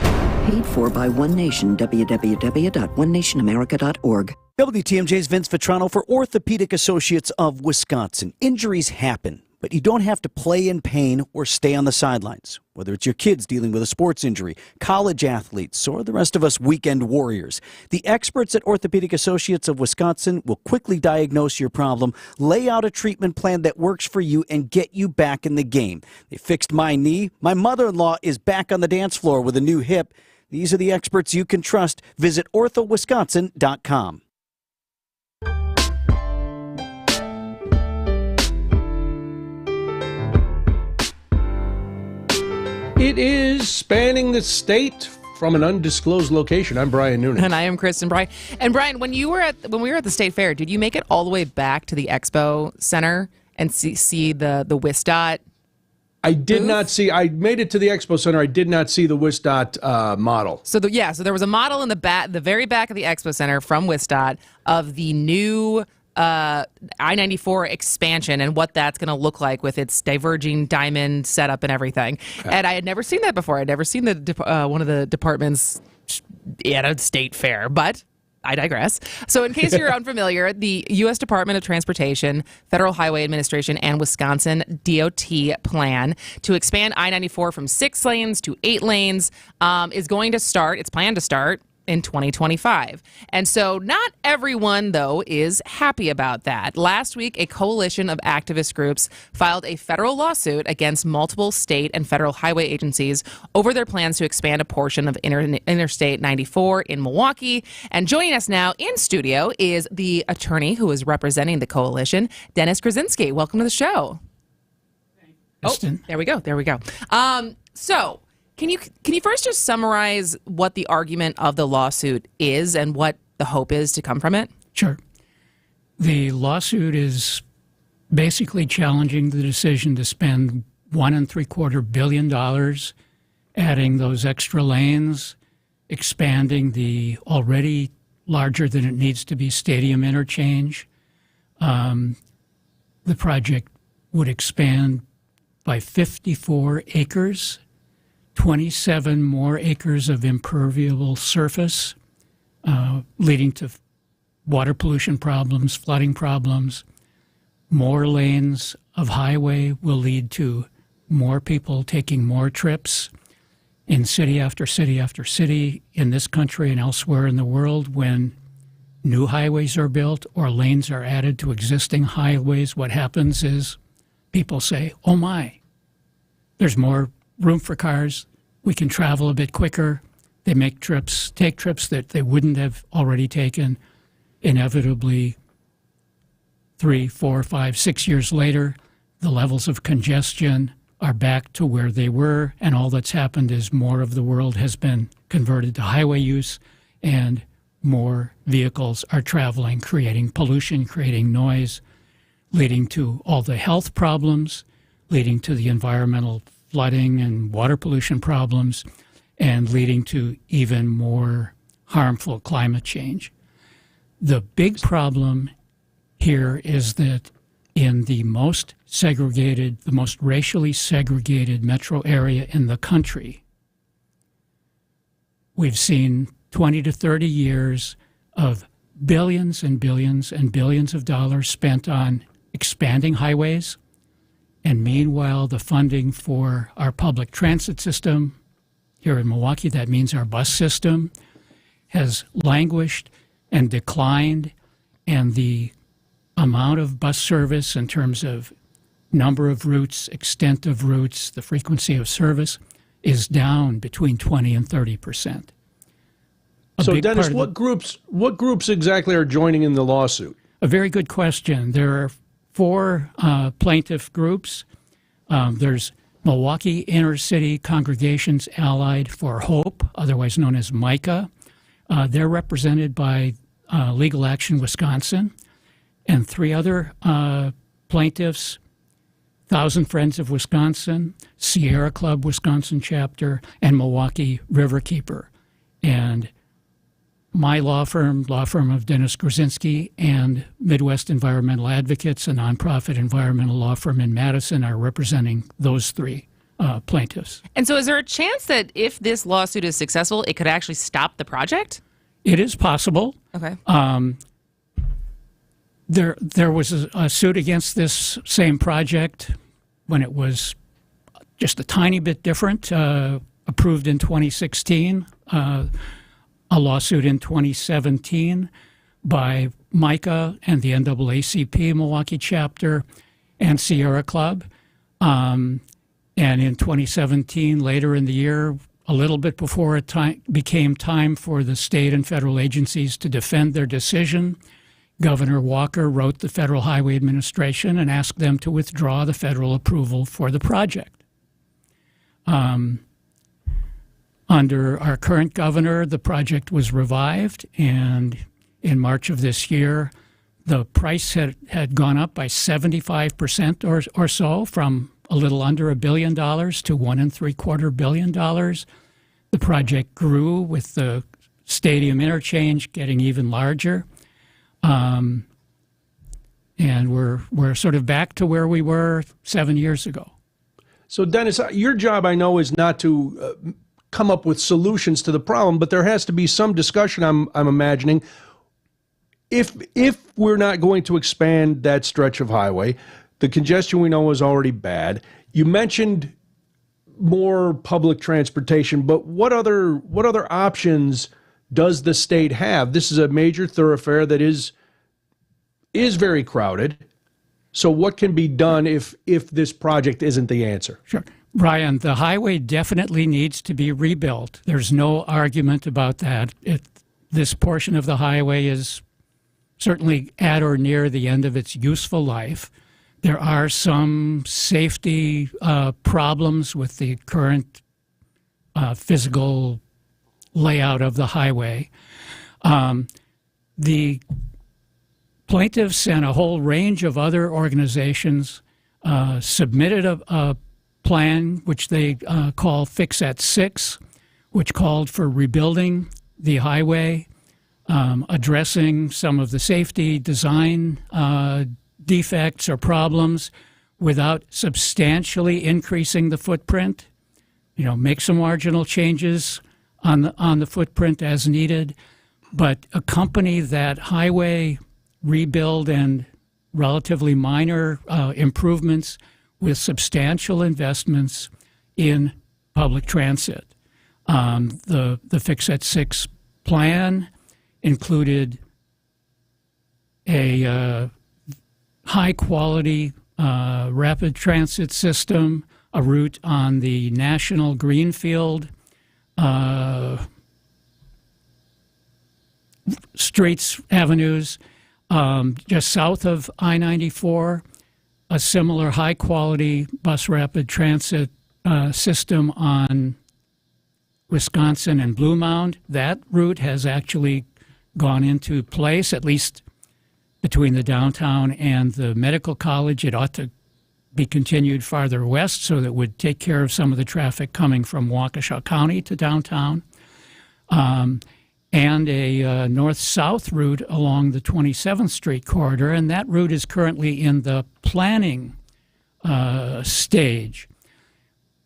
Paid for by One Nation, www.onenationamerica.org. WTMJ's Vince Vitrano for Orthopedic Associates of Wisconsin. Injuries happen, but you don't have to play in pain or stay on the sidelines. Whether it's your kids dealing with a sports injury, college athletes, or the rest of us weekend warriors, the experts at Orthopedic Associates of Wisconsin will quickly diagnose your problem, lay out a treatment plan that works for you, and get you back in the game. They fixed my knee. My mother-in-law is back on the dance floor with a new hip. These are the experts you can trust. Visit orthowisconsin.com. It is spanning the state from an undisclosed location. I'm Brian Noonan. And I am Kristen Bry. And Brian, when we were at the state fair, did you make it all the way back to the Expo Center and see the WSDOT? I did not see. I made it to the Expo Center. I did not see the WSDOT model. So there was a model in the very back of the Expo Center from WSDOT of the new I-94 expansion and what that's going to look like with its diverging diamond setup and everything. And I had never seen that before. I'd never seen one of the departments at a state fair, but I digress. So in case you're unfamiliar, the U.S. Department of Transportation, Federal Highway Administration, and Wisconsin DOT plan to expand I-94 from 6 lanes to 8 lanes is planned to start in 2025. And so not everyone, though, is happy about that. Last week, a coalition of activist groups filed a federal lawsuit against multiple state and federal highway agencies over their plans to expand a portion of Interstate 94 in Milwaukee. And joining us now in studio is the attorney who is representing the coalition, Dennis Krasinski. Welcome to the show. Oh, there we go. So Can you first just summarize what the argument of the lawsuit is and what the hope is to come from it? Sure. The lawsuit is basically challenging the decision to spend $1.75 billion adding those extra lanes, expanding the already larger than it needs to be stadium interchange. The project would expand by 54 acres. 27 more acres of impermeable surface, leading to water pollution problems, flooding problems. More lanes of highway will lead to more people taking more trips in city after city after city in this country and elsewhere in the world. When new highways are built or lanes are added to existing highways, what happens is people say, oh my, there's more room for cars. We can travel a bit quicker. They take trips that they wouldn't have already taken. Inevitably, 3, 4, 5, 6 years later, the levels of congestion are back to where they were, and all that's happened is more of the world has been converted to highway use, and more vehicles are traveling, creating pollution, creating noise, leading to all the health problems, leading to the environmental flooding and water pollution problems, and leading to even more harmful climate change. The big problem here is that in the most segregated, the most racially segregated metro area in the country, we've seen 20 to 30 years of billions and billions and billions of dollars spent on expanding highways. And meanwhile, the funding for our public transit system here in Milwaukee, that means our bus system, has languished and declined, and the amount of bus service in terms of number of routes, extent of routes, the frequency of service is down between 20 and 30%. So, Dennis, what groups exactly are joining in the lawsuit? A very good question. There are 4 plaintiff groups. There's Milwaukee Inter-City Congregations Allied for Hope, otherwise known as MICA. They're represented by Legal Action Wisconsin, and 3 other plaintiffs, Thousand Friends of Wisconsin, Sierra Club Wisconsin chapter, and Milwaukee Riverkeeper. And my law firm of Dennis Grzinski, and Midwest Environmental Advocates, a nonprofit environmental law firm in Madison, are representing those three plaintiffs. And so is there a chance that if this lawsuit is successful, it could actually stop the project? It is possible. Okay. There was a suit against this same project when it was just a tiny bit different, approved in 2016, a lawsuit in 2017 by MICA and the NAACP Milwaukee chapter and Sierra Club. And in 2017, later in the year, a little bit before it became time for the state and federal agencies to defend their decision, Governor Walker wrote the Federal Highway Administration and asked them to withdraw the federal approval for the project. Under our current governor, the project was revived, and in March of this year, the price had gone up by 75% or so, from a little under $1 billion to $1.75 billion. The project grew with the stadium interchange getting even larger. And we're sort of back to where we were 7 years ago. So, Dennis, your job, I know, is not to come up with solutions to the problem, but there has to be some discussion, I'm imagining. If we're not going to expand that stretch of highway, the congestion we know is already bad. You mentioned more public transportation, but what other options does the state have? This is a major thoroughfare that is very crowded. So what can be done if this project isn't the answer? Sure. Brian, the highway definitely needs to be rebuilt. There's no argument about that. This portion of the highway is certainly at or near the end of its useful life. There are some safety problems with the current physical layout of the highway. The plaintiffs and a whole range of other organizations submitted a plan, which they call Fix at 6, which called for rebuilding the highway, addressing some of the safety design defects or problems without substantially increasing the footprint. Make some marginal changes on the footprint as needed, but accompany that highway rebuild and relatively minor improvements with substantial investments in public transit. The Fix at 6 plan included a high-quality rapid transit system, a route on the National Greenfield streets, avenues, just south of I-94, a similar high-quality bus rapid transit system on Wisconsin and Blue Mound. That route has actually gone into place, at least between the downtown and the medical college. It ought to be continued farther west so that it would take care of some of the traffic coming from Waukesha County to downtown. And a north-south route along the 27th Street corridor, and that route is currently in the planning stage.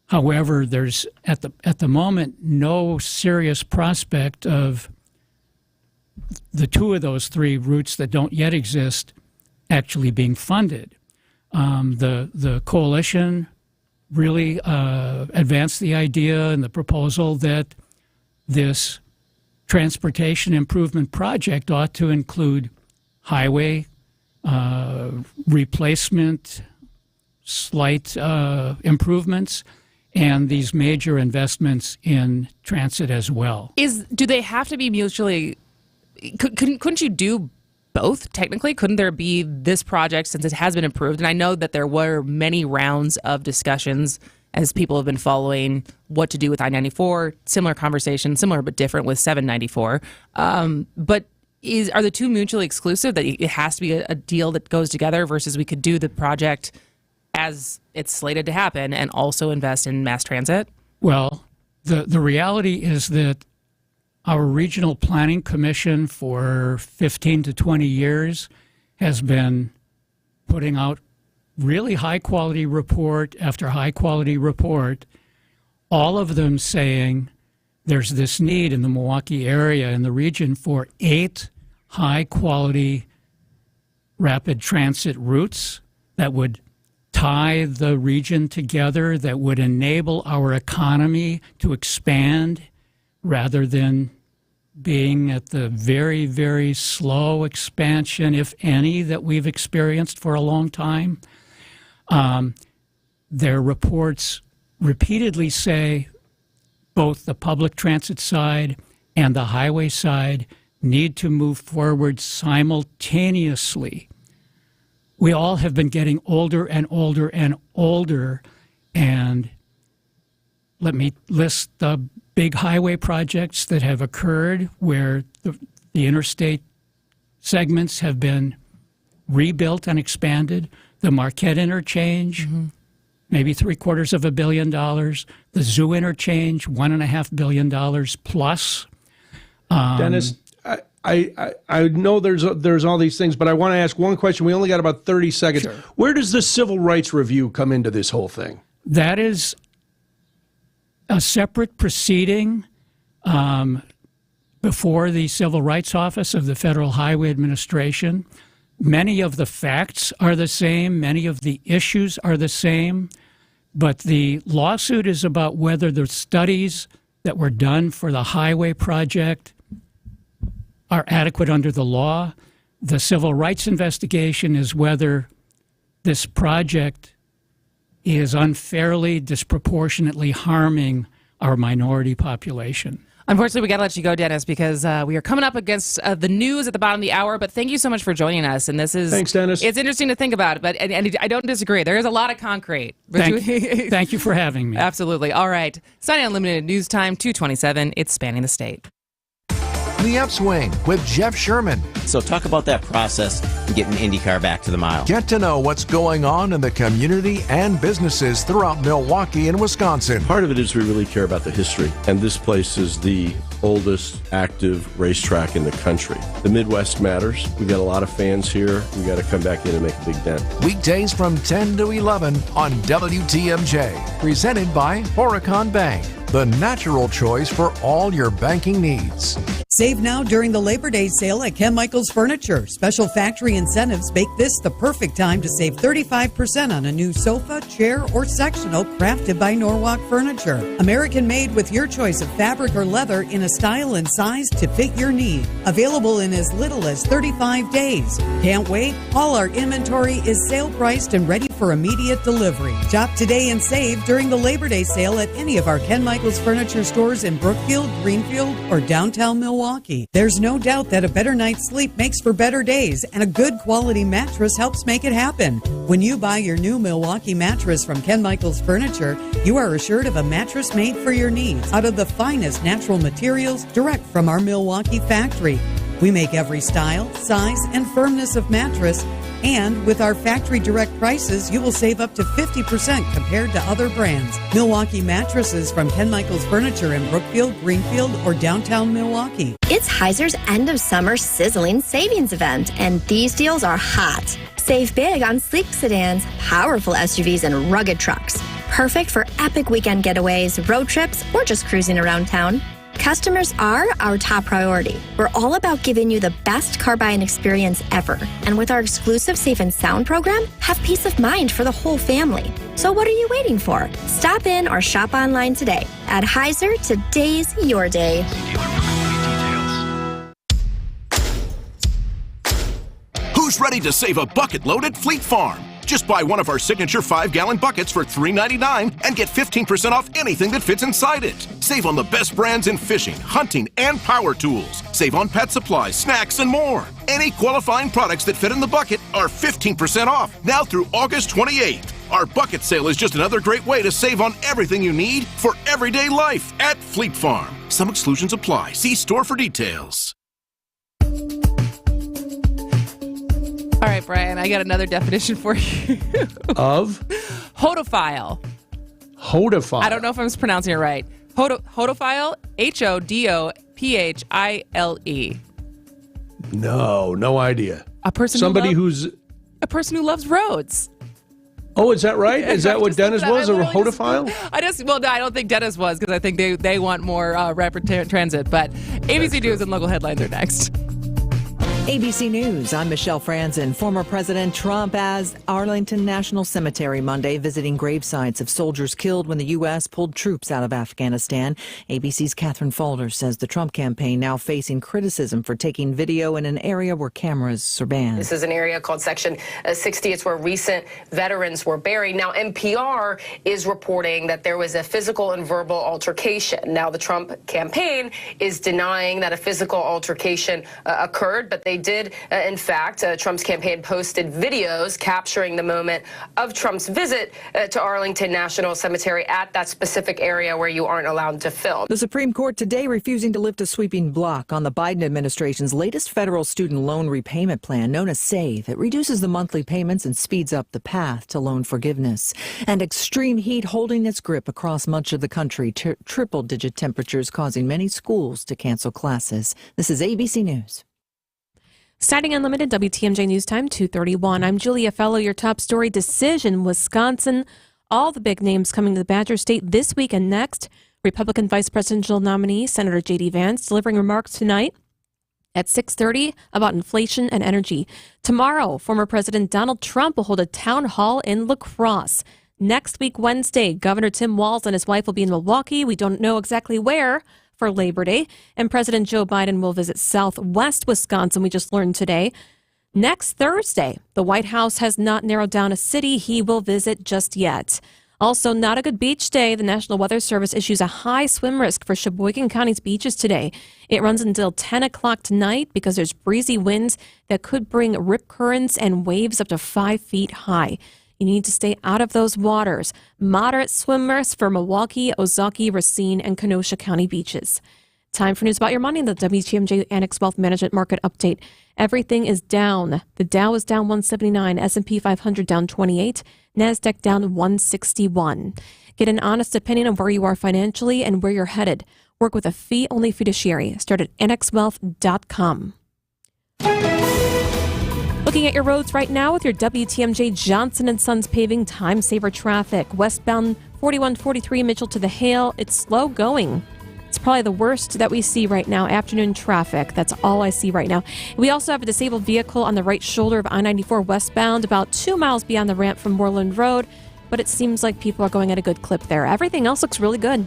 However, there's at the moment no serious prospect of the two of those three routes that don't yet exist actually being funded. The coalition really advanced the idea and the proposal that this transportation improvement project ought to include highway replacement, slight improvements, and these major investments in transit as well. Do they have to be mutually? Couldn't you do both technically? Couldn't there be this project, since it has been approved? And I know that there were many rounds of discussions as people have been following what to do with I-94, similar conversation, similar but different with 794. But are the two mutually exclusive, that it has to be a deal that goes together, versus we could do the project as it's slated to happen and also invest in mass transit? Well, the reality is that our regional planning commission for 15 to 20 years has been putting out really high-quality report after high-quality report, all of them saying there's this need in the Milwaukee area and the region for 8 high-quality rapid transit routes that would tie the region together, that would enable our economy to expand rather than being at the very, very slow expansion, if any, that we've experienced for a long time. Their reports repeatedly say both the public transit side and the highway side need to move forward simultaneously. We all have been getting older and older and older, and let me list the big highway projects that have occurred where the interstate segments have been rebuilt and expanded. The Marquette Interchange, maybe $750 million. The Zoo Interchange, $1.5 billion plus. Dennis, I know there's all these things, but I want to ask one question. We only got about 30 seconds. Sure. Where does the Civil Rights Review come into this whole thing? That is a separate proceeding before the Civil Rights Office of the Federal Highway Administration. Many of the facts are the same. Many of the issues are the same. But the lawsuit is about whether the studies that were done for the highway project are adequate under the law. The civil rights investigation is whether this project is unfairly, disproportionately harming our minority population. Unfortunately, we got to let you go, Dennis, because we are coming up against the news at the bottom of the hour. But thank you so much for joining us. And this is thanks, Dennis. It's interesting to think about, but and I don't disagree. There is a lot of concrete. Thank you for having me. Absolutely. All right. Sunny Unlimited News Time 2:27. It's spanning the state. The Upswing with Jeff Sherman. So talk about that process of getting IndyCar back to the mile. Get to know what's going on in the community and businesses throughout Milwaukee and Wisconsin. Part of it is we really care about the history, and this place is the oldest active racetrack in the country. The Midwest matters. We got a lot of fans here. We got to come back in and make a big dent. Weekdays from 10 to 11 on WTMJ. Presented by Horicon Bank, the natural choice for all your banking needs. Save now during the Labor Day sale at Ken Michaels Furniture. Special factory incentives make this the perfect time to save 35% on a new sofa, chair, or sectional crafted by Norwalk Furniture. American made with your choice of fabric or leather in a style and size to fit your need. Available in as little as 35 days. Can't wait? All our inventory is sale priced and ready for immediate delivery. Shop today and save during the Labor Day sale at any of our Ken Michaels Furniture stores in Brookfield, Greenfield, or downtown Milwaukee. There's no doubt that a better night's sleep makes for better days, and a good quality mattress helps make it happen. When you buy your new Milwaukee mattress from Ken Michaels Furniture, you are assured of a mattress made for your needs out of the finest natural materials direct from our Milwaukee factory. We make every style, size, and firmness of mattress. And with our factory direct prices, you will save up to 50% compared to other brands. Milwaukee mattresses from Ken Michaels Furniture in Brookfield, Greenfield, or downtown Milwaukee. It's Heiser's end of summer sizzling savings event, and these deals are hot. Save big on sleek sedans, powerful SUVs, and rugged trucks. Perfect for epic weekend getaways, road trips, or just cruising around town. Customers are our top priority. We're all about giving you the best car buying experience ever. And with our exclusive Safe and Sound program, have peace of mind for the whole family. So what are you waiting for? Stop in or shop online today. At Heiser, today's your day. Who's ready to save a bucket load at Fleet Farm? Just buy one of our signature 5-gallon buckets for $3.99 and get 15% off anything that fits inside it. Save on the best brands in fishing, hunting, and power tools. Save on pet supplies, snacks, and more. Any qualifying products that fit in the bucket are 15% off now through August 28th. Our bucket sale is just another great way to save on everything you need for everyday life at Fleet Farm. Some exclusions apply. See store for details. All right, Brian, I got another definition for you. Of? Hodophile. Hodophile. I don't know if I'm pronouncing it right. Hodophile, Hodophile, Phile. No idea. A person who loves roads. Oh, is that right? Is that what Dennis was, a hodophile? No, I don't think Dennis was, because I think they want more rapid transit. But ABC News and local headlines are next. ABC News, I'm Michelle Franzen. Former President Trump as Arlington National Cemetery Monday, visiting gravesites of soldiers killed when the U.S. pulled troops out of Afghanistan. ABC's Catherine Falder says the Trump campaign now facing criticism for taking video in an area where cameras are banned. This is an area called Section 60. It's where recent veterans were buried. Now, NPR is reporting that there was a physical and verbal altercation. Now, the Trump campaign is denying that a physical altercation occurred, but they did, in fact, Trump's campaign posted videos capturing the moment of Trump's visit to Arlington National Cemetery at that specific area where you aren't allowed to film. The Supreme Court today refusing to lift a sweeping block on the Biden administration's latest federal student loan repayment plan, known as SAVE. It reduces the monthly payments and speeds up the path to loan forgiveness. And extreme heat holding its grip across much of the country. Triple-digit temperatures causing many schools to cancel classes. This is ABC News. Citing Unlimited, WTMJ News Time, 2:31. I'm Julia Fellow. Your top story: decision, Wisconsin. All the big names coming to the Badger State this week and next. Republican vice presidential nominee Senator J.D. Vance delivering remarks tonight at 6:30 about inflation and energy. Tomorrow, former President Donald Trump will hold a town hall in La Crosse. Next week, Wednesday, Governor Tim Walz and his wife will be in Milwaukee. We don't know exactly where for Labor Day. And President Joe Biden will visit Southwest Wisconsin, we just learned today. Next Thursday, the White House has not narrowed down a city he will visit just yet. Also, not a good beach day. The National Weather Service issues a high swim risk for Sheboygan County's beaches today. It runs until 10 o'clock tonight because there's breezy winds that could bring rip currents and waves up to 5 feet high. You need to stay out of those waters. Moderate swim risk for Milwaukee, Ozaukee, Racine, and Kenosha County beaches. Time for news about your money. The WTMJ Annex Wealth Management Market Update. Everything is down. The Dow is down 179, S&P 500 down 28, NASDAQ down 161. Get an honest opinion of where you are financially and where you're headed. Work with a fee-only fiduciary. Start at annexwealth.com. Looking at your roads right now with your WTMJ Johnson & Sons Paving Time Saver traffic. Westbound 4143 Mitchell to the Hale. It's slow going. It's probably the worst that we see right now. Afternoon traffic. That's all I see right now. We also have a disabled vehicle on the right shoulder of I-94 westbound, about 2 miles beyond the ramp from Moreland Road. But it seems like people are going at a good clip there. Everything else looks really good.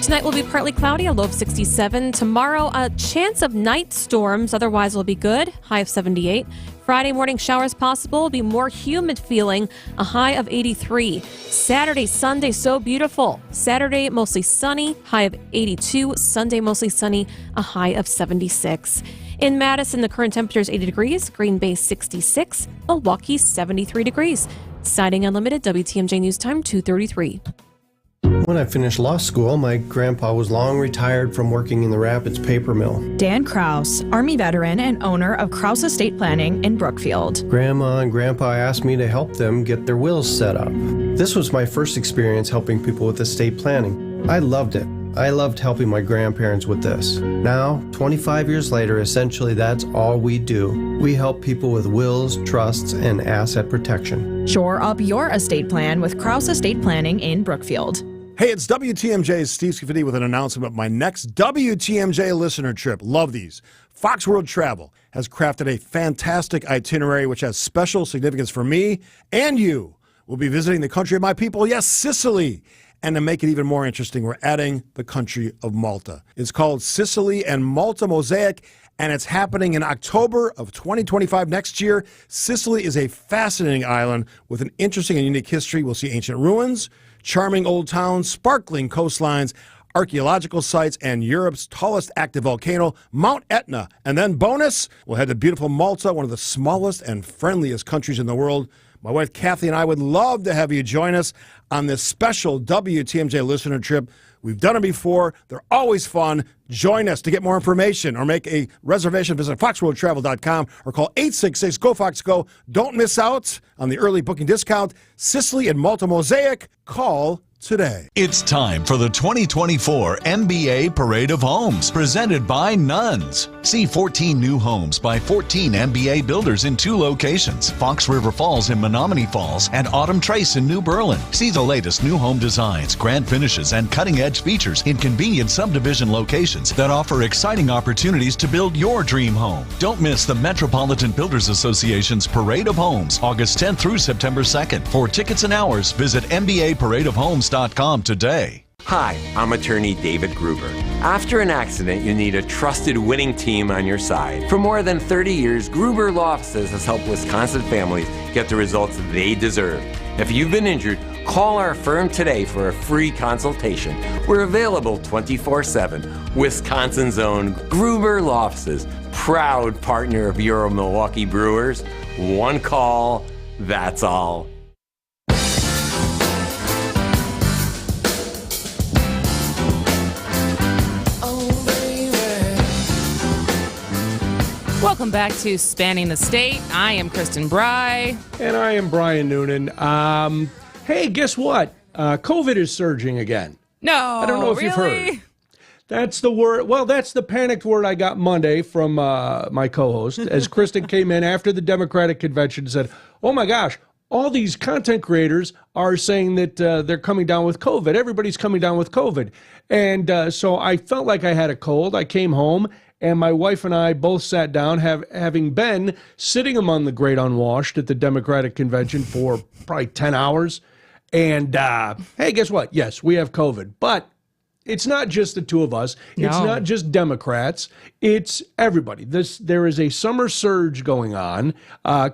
Tonight will be partly cloudy, a low of 67. Tomorrow, a chance of night storms. Otherwise, will be good, high of 78. Friday morning showers possible, will be more humid feeling, a high of 83. Saturday, Sunday, so beautiful. Saturday, mostly sunny, high of 82. Sunday, mostly sunny, a high of 76. In Madison, the current temperature is 80 degrees. Green Bay, 66. Milwaukee, 73 degrees. Citing Unlimited, WTMJ News Time, 2:33. When I finished law school, my grandpa was long retired from working in the Rapids paper mill. Dan Krause, Army veteran and owner of Krause Estate Planning in Brookfield. Grandma and Grandpa asked me to help them get their wills set up. This was my first experience helping people with estate planning. I loved it. I loved helping my grandparents with this. Now, 25 years later, essentially that's all we do. We help people with wills, trusts, and asset protection. Shore up your estate plan with Krause Estate Planning in Brookfield. Hey, it's WTMJ's Steve Scafidi with an announcement about my next WTMJ listener trip. Love these. Fox World Travel has crafted a fantastic itinerary which has special significance for me and you. We'll be visiting the country of my people, yes, Sicily. And to make it even more interesting, we're adding the country of Malta. It's called Sicily and Malta Mosaic, and it's happening in October of 2025 next year. Sicily is a fascinating island with an interesting and unique history. We'll see ancient ruins, charming old towns, sparkling coastlines, archaeological sites, and Europe's tallest active volcano, Mount Etna. And then bonus, we'll head to beautiful Malta, one of the smallest and friendliest countries in the world. My wife Kathy and I would love to have you join us on this special WTMJ listener trip. We've done it before. They're always fun. Join us. To get more information or make a reservation, visit foxworldtravel.com or call 866-GO-FOX-GO. Don't miss out on the early booking discount. Sicily and Malta Mosaic. Call today. It's time for the 2024 MBA Parade of Homes, presented by Nuns. See 14 new homes by 14 MBA builders in 2 locations, Fox River Falls in Menominee Falls and Autumn Trace in New Berlin. See the latest new home designs, grand finishes, and cutting-edge features in convenient subdivision locations that offer exciting opportunities to build your dream home. Don't miss the Metropolitan Builders Association's Parade of Homes, August 10th through September 2nd. For tickets and hours, visit MBAParadeofHomes.com today. Hi, I'm attorney David Gruber. After an accident, you need a trusted winning team on your side. For more than 30 years, Gruber Law Offices has helped Wisconsin families get the results they deserve. If you've been injured, call our firm today for a free consultation. We're available 24/7. Wisconsin's own Gruber Law Offices, proud partner of your Milwaukee Brewers. One call, that's all. Welcome back to Spanning the State. I am Kristen Bry. And I am Brian Noonan. Hey, guess what? COVID is surging again. No, I don't know if you've heard. That's the word. Well, that's the panicked word I got Monday from my co-host as Kristen came in after the Democratic convention and said, oh my gosh, all these content creators are saying that they're coming down with COVID. Everybody's coming down with COVID. And so I felt like I had a cold. I came home and my wife and I both sat down, having been sitting among the great unwashed at the Democratic convention for probably 10 hours. And hey, guess what? Yes, we have COVID. But it's not just the two of us. No. It's not just Democrats. It's everybody. There is a summer surge going on.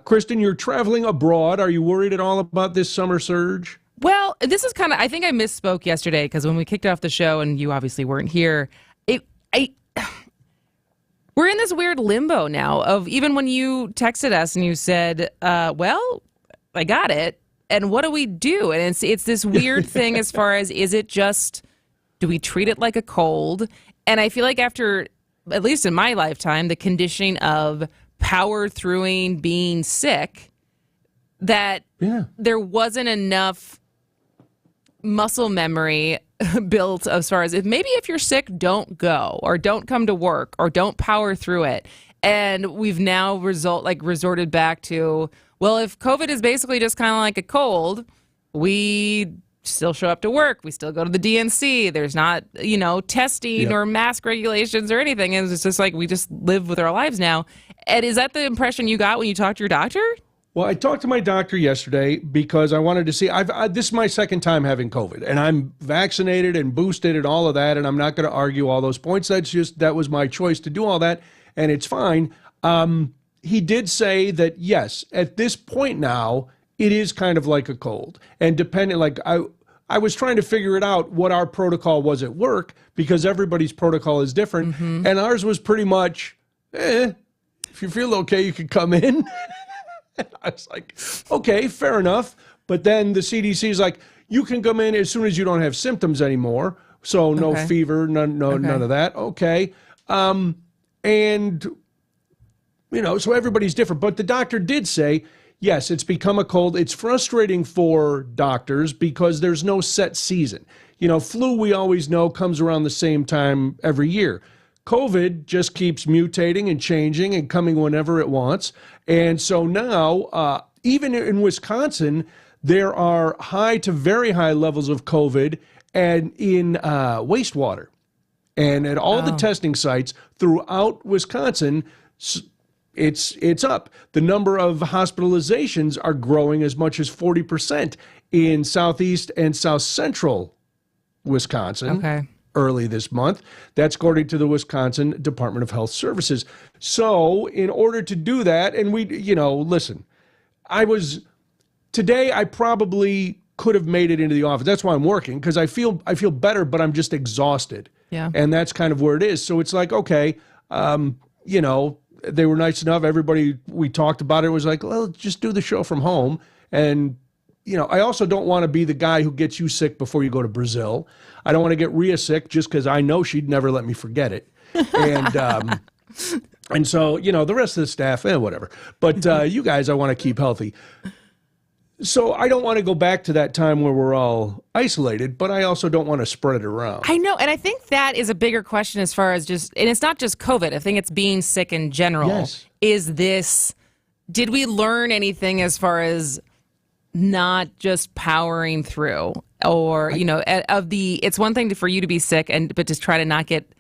Kristen, you're traveling abroad. Are you worried at all about this summer surge? Well, this is kind of, I think I misspoke yesterday because when we kicked off the show and you obviously weren't here, we're in this weird limbo now of even when you texted us and you said, well, I got it. And what do we do? And it's this weird thing as far as, is it just, do we treat it like a cold? And I feel like after, at least in my lifetime, the conditioning of power throughing being sick, that there wasn't enough muscle memory built as far as if you're sick, don't go or don't come to work or don't power through it. And we've now resorted back to, well, if COVID is basically just kind of like a cold, we still show up to work. We still go to the DNC. There's not, testing or mask regulations or anything. And it's just like we just live with our lives now. And is that the impression you got when you talked to your doctor? Well, I talked to my doctor yesterday because I wanted to see, this is my second time having COVID, and I'm vaccinated and boosted and all of that, and I'm not going to argue all those points. That was my choice to do all that, and it's fine. He did say that, yes, at this point now, it is kind of like a cold. And I was trying to figure it out what our protocol was at work because everybody's protocol is different, and ours was pretty much, if you feel okay, you can come in. I was like, okay, fair enough. But then the CDC is like, you can come in as soon as you don't have symptoms anymore. So no fever, none of that. Okay. So everybody's different. But the doctor did say, yes, it's become a cold. It's frustrating for doctors because there's no set season. Flu, we always know, comes around the same time every year. COVID just keeps mutating and changing and coming whenever it wants. And so now, even in Wisconsin, there are high to very high levels of COVID and in wastewater. And at all the testing sites throughout Wisconsin, it's up. The number of hospitalizations are growing as much as 40% in southeast and south central Wisconsin. Okay. Early this month. That's according to the Wisconsin Department of Health Services. So in order to do that, and listen, today I probably could have made it into the office. That's why I'm working, because I feel better, but I'm just exhausted. Yeah. And that's kind of where it is. So it's like, okay, they were nice enough. Everybody, we talked about it, was like, well, just do the show from home. And I also don't want to be the guy who gets you sick before you go to Brazil. I don't want to get Rhea sick just because I know she'd never let me forget it. And so, the rest of the staff, whatever. But you guys, I want to keep healthy. So I don't want to go back to that time where we're all isolated, but I also don't want to spread it around. I know, and I think that is a bigger question as far as just, and it's not just COVID. I think it's being sick in general. Yes. Did we learn anything as far as not just powering through, or it's one thing for you to be sick but just try to not get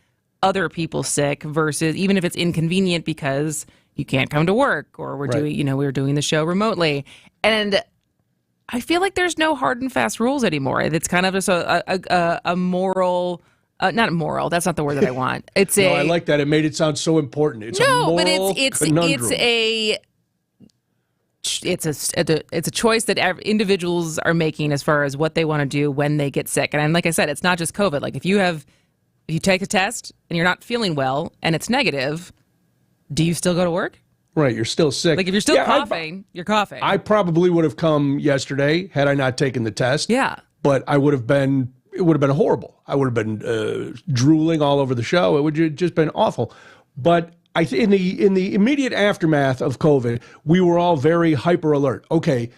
other people sick versus even if it's inconvenient because you can't come to work or we're doing the show remotely. And I feel like there's no hard and fast rules anymore. It's kind of just a moral, not moral. That's not the word that I want. I like that. It made it sound so important. It's a moral conundrum. It's a choice that individuals are making as far as what they want to do when they get sick. And like I said, it's not just COVID. Like if you take a test and you're not feeling well and it's negative, do you still go to work? Right, you're still sick. Like if you're still coughing, you're coughing. I probably would have come yesterday had I not taken the test. Yeah. But it would have been horrible. I would have been drooling all over the show. It would have just been awful. But in the immediate aftermath of COVID, we were all very hyper alert. Okay,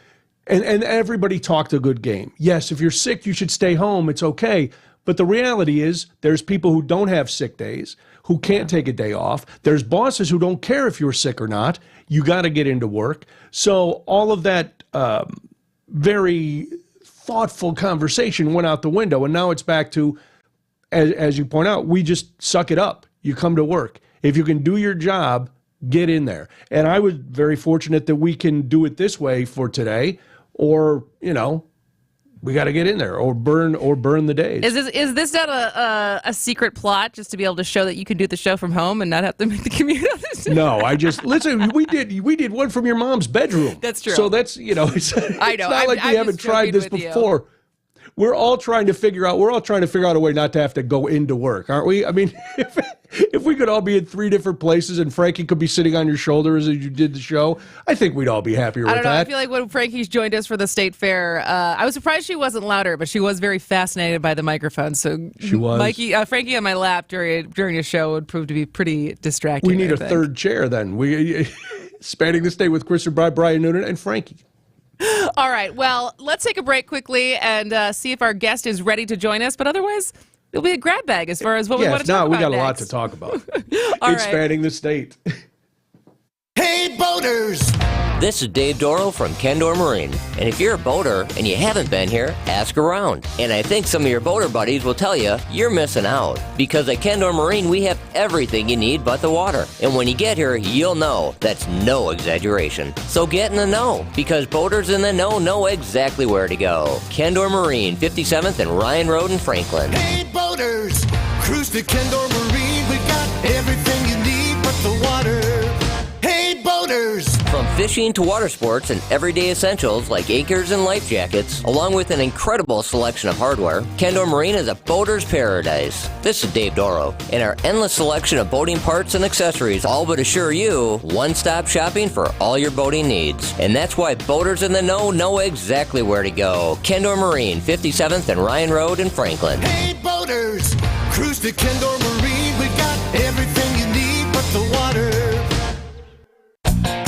and everybody talked a good game. Yes, if you're sick, you should stay home. It's okay. But the reality is there's people who don't have sick days, who can't take a day off. There's bosses who don't care if you're sick or not. You got to get into work. So all of that very thoughtful conversation went out the window. And now it's back to, as you point out, we just suck it up. You come to work. If you can do your job, get in there. And I was very fortunate that we can do it this way for today, or, we got to get in there or burn the days. Is this not a secret plot just to be able to show that you can do the show from home and not have to make the commute? No, listen. We did one from your mom's bedroom. That's true. So that's it's not like we haven't tried this before. We're all trying to figure out a way not to have to go into work, aren't we? I mean, if we could all be in 3 different places and Frankie could be sitting on your shoulder as you did the show, I think we'd all be happier with that. I don't know. I feel like when Frankie's joined us for the state fair, I was surprised she wasn't louder, but she was very fascinated by the microphone. So she was. Frankie on my lap during a show would prove to be pretty distracting. We need a third chair then. Spanning the state with Chris O'Brien, Brian Noonan, and Frankie. All right. Well, let's take a break quickly and see if our guest is ready to join us. But otherwise, it'll be a grab bag as far as what we want to talk about. We got next. a lot to talk about. It's spanning the state. Hey, boaters! This is Dave Dorrell from Kendor Marine. And if you're a boater and you haven't been here, ask around. And I think some of your boater buddies will tell you you're missing out. Because at Kendor Marine, we have everything you need but the water. And when you get here, you'll know that's no exaggeration. So get in the know, because boaters in the know exactly where to go. Kendor Marine, 57th and Ryan Road in Franklin. Hey, boaters! Cruise to Kendor Marine. We got everything you need but the water. Hey, boaters! From fishing to water sports and everyday essentials like anchors and life jackets, along with an incredible selection of hardware, Kendor Marine is a boater's paradise. This is Dave Dorrow, and our endless selection of boating parts and accessories all but assure you one-stop shopping for all your boating needs. And that's why boaters in the know exactly where to go. Kendor Marine, 57th and Ryan Road in Franklin. Hey, boaters! Cruise to Kendor Marine. We got everything you need but the water.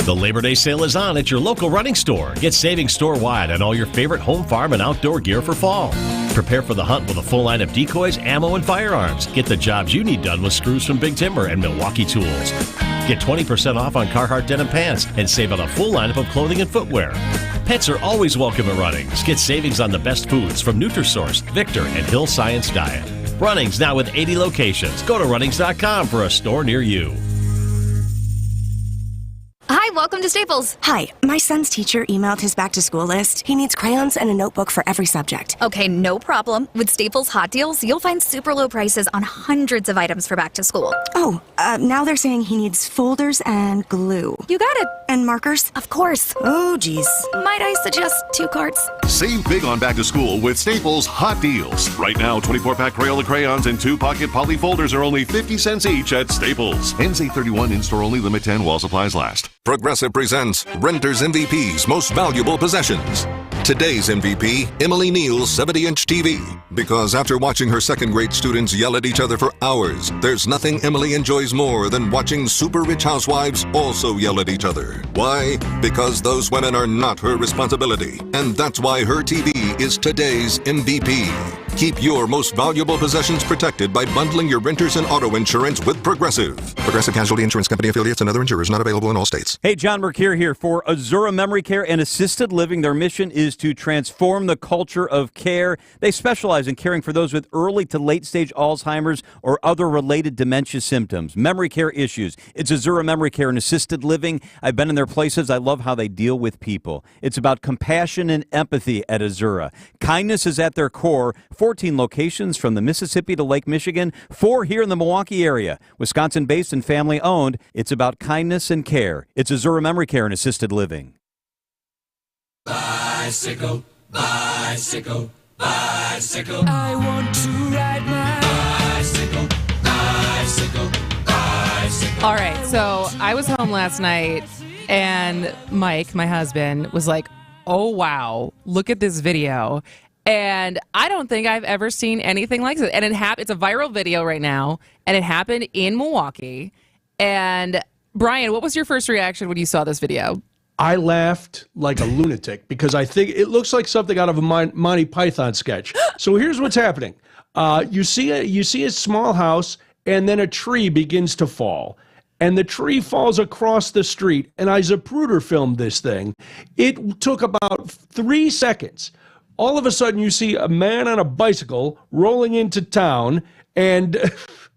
The Labor Day sale is on at your local running store. Get savings store-wide on all your favorite home, farm, and outdoor gear for fall. Prepare for the hunt with a full line of decoys, ammo, and firearms. Get the jobs you need done with screws from Big Timber and Milwaukee Tools. Get 20% off on Carhartt denim pants and save on a full lineup of clothing and footwear. Pets are always welcome at Runnings. Get savings on the best foods from Nutrisource, Victor, and Hill Science Diet. Runnings now with 80 locations. Go to Runnings.com for a store near you. Hi, welcome to Staples. Hi, my son's teacher emailed his back-to-school list. He needs crayons and a notebook for every subject. Okay, no problem. With Staples Hot Deals, you'll find super low prices on hundreds of items for back to school. Oh, now they're saying he needs folders and glue. You got it. And markers? Of course. Oh, geez. Might I suggest 2 carts? Save big on back to school with Staples Hot Deals. Right now, 24-pack Crayola crayons and 2-pocket poly folders are only 50 cents each at Staples. Ends 8/31, in-store only, limit 10 while supplies last. Progressive presents Renters MVP's Most Valuable Possessions. Today's MVP, Emily Neal's 70-inch TV. Because after watching her second-grade students yell at each other for hours, there's nothing Emily enjoys more than watching super-rich housewives also yell at each other. Why? Because those women are not her responsibility. And that's why her TV is today's MVP. Keep your most valuable possessions protected by bundling your renters and auto insurance with Progressive. Progressive Casualty Insurance Company affiliates and other insurers not available in all states. Hey, John Mercure here for Azura Memory Care and Assisted Living. Their mission is to transform the culture of care. They specialize in caring for those with early to late stage Alzheimer's or other related dementia symptoms, memory care issues. It's Azura Memory Care and Assisted Living. I've been in their places. I love how they deal with people. It's about compassion and empathy at Azura. Kindness is at their core. 14 locations from the Mississippi to Lake Michigan, 4 here in the Milwaukee area. Wisconsin-based and family-owned. It's about kindness and care. It's Azura Memory Care and Assisted Living. Bicycle, bicycle, bicycle. I want to ride my bicycle, bicycle, bicycle. All right, so I was home last night, and Mike, my husband, was like, oh, wow, look at this video. And I don't think I've ever seen anything like this. And it's a viral video right now, and it happened in Milwaukee. And Brian, what was your first reaction when you saw this video? I laughed like a lunatic because I think it looks like something out of a Monty Python sketch. So here's what's happening. You see a small house, and then a tree begins to fall. And the tree falls across the street. And Zapruder filmed this thing. It took about 3 seconds. All of a sudden, you see a man on a bicycle rolling into town and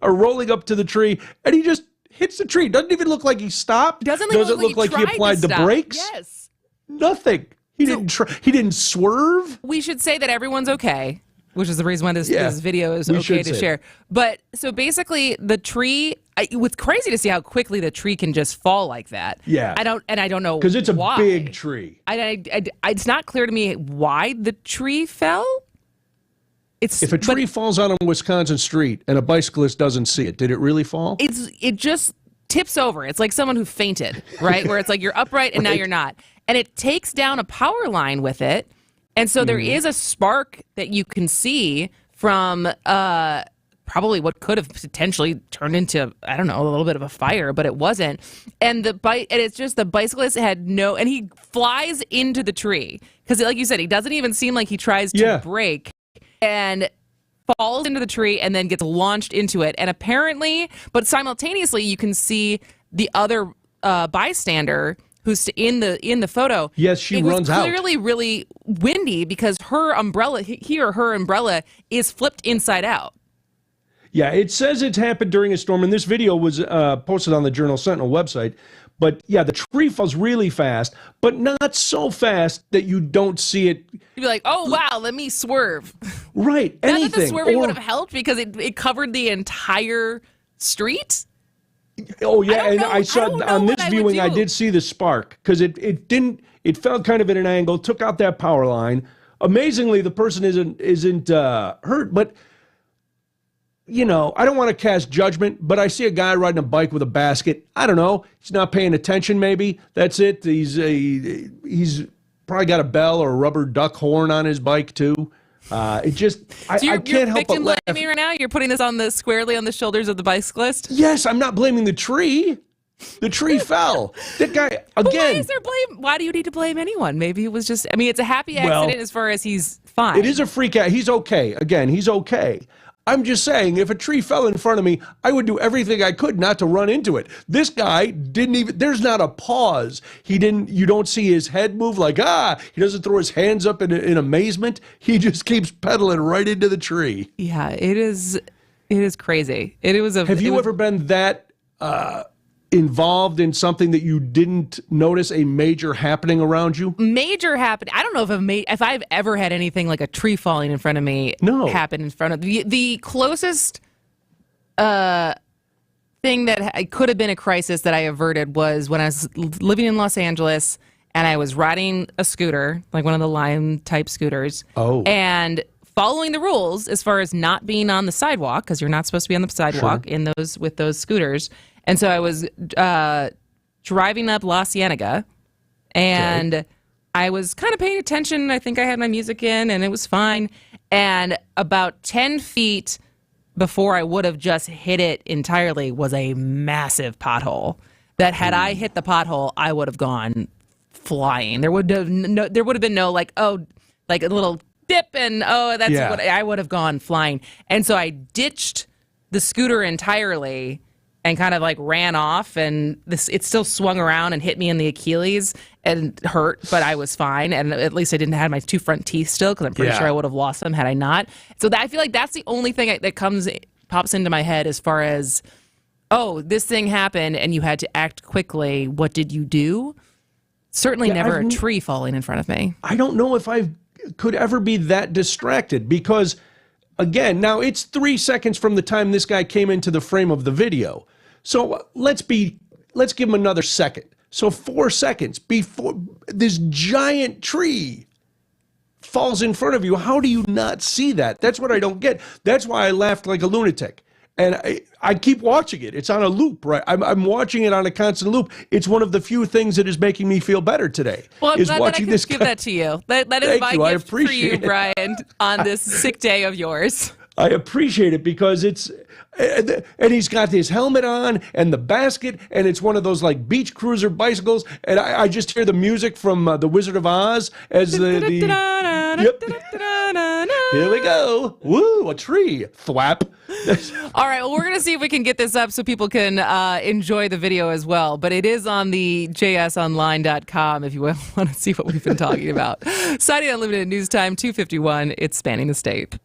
rolling up to the tree, and he just hits the tree. Doesn't even look like he stopped. Doesn't look like he applied the brakes. Yes. Nothing. He didn't try. He didn't swerve. We should say that everyone's okay, which is the reason why this video is okay to share. But so basically, the tree. It's crazy to see how quickly the tree can just fall like that. Yeah. I don't know because it's a why. big tree. It's not clear to me why the tree fell. If a tree falls on a Wisconsin street and a bicyclist doesn't see it, did it really fall? It just tips over. It's like someone who fainted, right? Where it's like you're upright and now you're not. And it takes down a power line with it. And so there is a spark that you can see from probably what could have potentially turned into, I don't know, a little bit of a fire, but it wasn't. And it's just the bicyclist had and he flies into the tree. Because like you said, he doesn't even seem like he tries to brake. And falls into the tree and then gets launched into it. And apparently, but simultaneously, you can see the other bystander who's in the photo. Yes, she runs out. It was clearly really windy because her umbrella is flipped inside out. Yeah, it says it's happened during a storm, and this video was posted on the Journal-Sentinel website. But yeah, the tree falls really fast, but not so fast that you don't see it. You'd be like, oh, wow, let me swerve. Right, Not anything. that the swerving would have helped because it covered the entire street. Oh, yeah, I saw on this viewing, I did see the spark because it fell kind of at an angle, took out that power line. Amazingly, the person isn't hurt, but I don't want to cast judgment, but I see a guy riding a bike with a basket. I don't know. He's not paying attention, maybe. That's it. He's probably got a bell or a rubber duck horn on his bike, too. I can't help but laugh. Blaming me right now? You're putting this squarely on the shoulders of the bicyclist? Yes, I'm not blaming the tree. The tree fell. That guy, again. But why is there blame? Why do you need to blame anyone? Maybe it was just, it's a happy accident as far as he's fine. It is a freak out. He's okay. Again, he's okay. I'm just saying, if a tree fell in front of me, I would do everything I could not to run into it. This guy didn't even, there's not a pause. You don't see his head move like, he doesn't throw his hands up in amazement. He just keeps pedaling right into the tree. Yeah, it is crazy. Have you ever been that involved in something that you didn't notice a major happening around you? Major happening. I don't know if I've ever had anything like a tree falling in front of me happen in front of the closest thing that could have been a crisis that I averted was when I was living in Los Angeles and I was riding a scooter, like one of the Lime type scooters. Oh. And following the rules as far as not being on the sidewalk, because you're not supposed to be on the sidewalk with those scooters. And so I was driving up La Cienega, and I was kind of paying attention. I think I had my music in, and it was fine. And about 10 feet before I would have just hit it entirely was a massive pothole. That had I hit the pothole, I would have gone flying. There would have been no like a little dip, and that's what I would have gone flying. And so I ditched the scooter entirely and kind of like ran off, and it still swung around and hit me in the Achilles and hurt, but I was fine. And at least I didn't have my 2 front teeth still, because I'm pretty sure I would have lost them had I not. So I feel like that's the only thing that pops into my head as far as, this thing happened and you had to act quickly. What did you do? Certainly never a tree falling in front of me. I don't know if I could ever be that distracted, because again, now it's 3 seconds from the time this guy came into the frame of the video. So let's give him another second. So 4 seconds before this giant tree falls in front of you. How do you not see that? That's what I don't get. That's why I laughed like a lunatic. And I keep watching it. It's on a loop, right? I'm watching it on a constant loop. It's one of the few things that is making me feel better today. Well, I'm glad that I can give that to you. That is my gift for you, Brian, on this sick day of yours. I appreciate it, because and he's got his helmet on and the basket, and it's one of those like beach cruiser bicycles, and I just hear the music from The Wizard of Oz as Here we go. Woo, a tree. Thwap. All right, well, we're going to see if we can get this up so people can enjoy the video as well. But it is on the jsonline.com if you want to see what we've been talking about. Citing Unlimited News Time, 2:51. It's Spanning the State.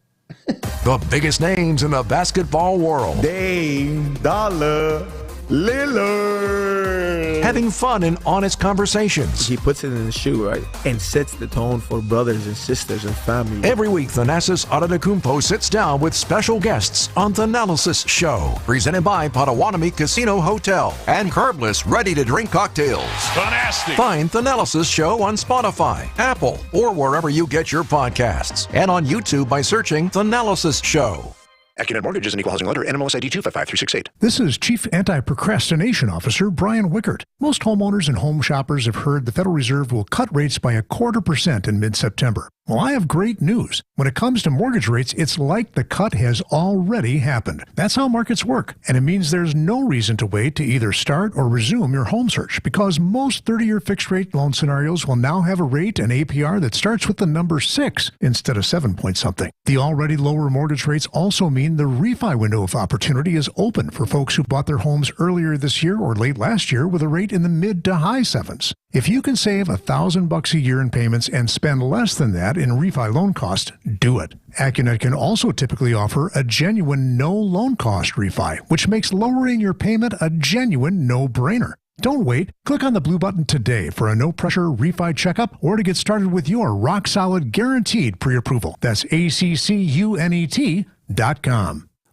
The biggest names in the basketball world. Dame Dollar Lillard. Having fun and honest conversations. He puts it in the shoe, right? And sets the tone for brothers and sisters and family. Every week, Thanasis Adetokounmpo sits down with special guests on Thanalysis Show. Presented by Potawatomi Casino Hotel and curbless, ready-to-drink cocktails. Fantastic. Find Thanalysis Show on Spotify, Apple, or wherever you get your podcasts. And on YouTube by searching Thanalysis Show. Acunet Mortgage is an equal housing lender. NMLS ID 255368. This is Chief Anti-Procrastination Officer Brian Wickert. Most homeowners and home shoppers have heard the Federal Reserve will cut rates by 0.25% in mid-September. Well, I have great news. When it comes to mortgage rates, it's like the cut has already happened. That's how markets work, and it means there's no reason to wait to either start or resume your home search, because most 30-year fixed-rate loan scenarios will now have a rate and APR that starts with the number 6 instead of 7-point-something. The already lower mortgage rates also mean the refi window of opportunity is open for folks who bought their homes earlier this year or late last year with a rate in the mid to high 7s. If you can save $1,000 a year in payments and spend less than that in refi loan cost, do it. Acunet can also typically offer a genuine no loan cost refi, which makes lowering your payment a genuine no-brainer. Don't wait. Click on the blue button today for a no-pressure refi checkup or to get started with your rock-solid guaranteed pre-approval. That's ACCUNET.com.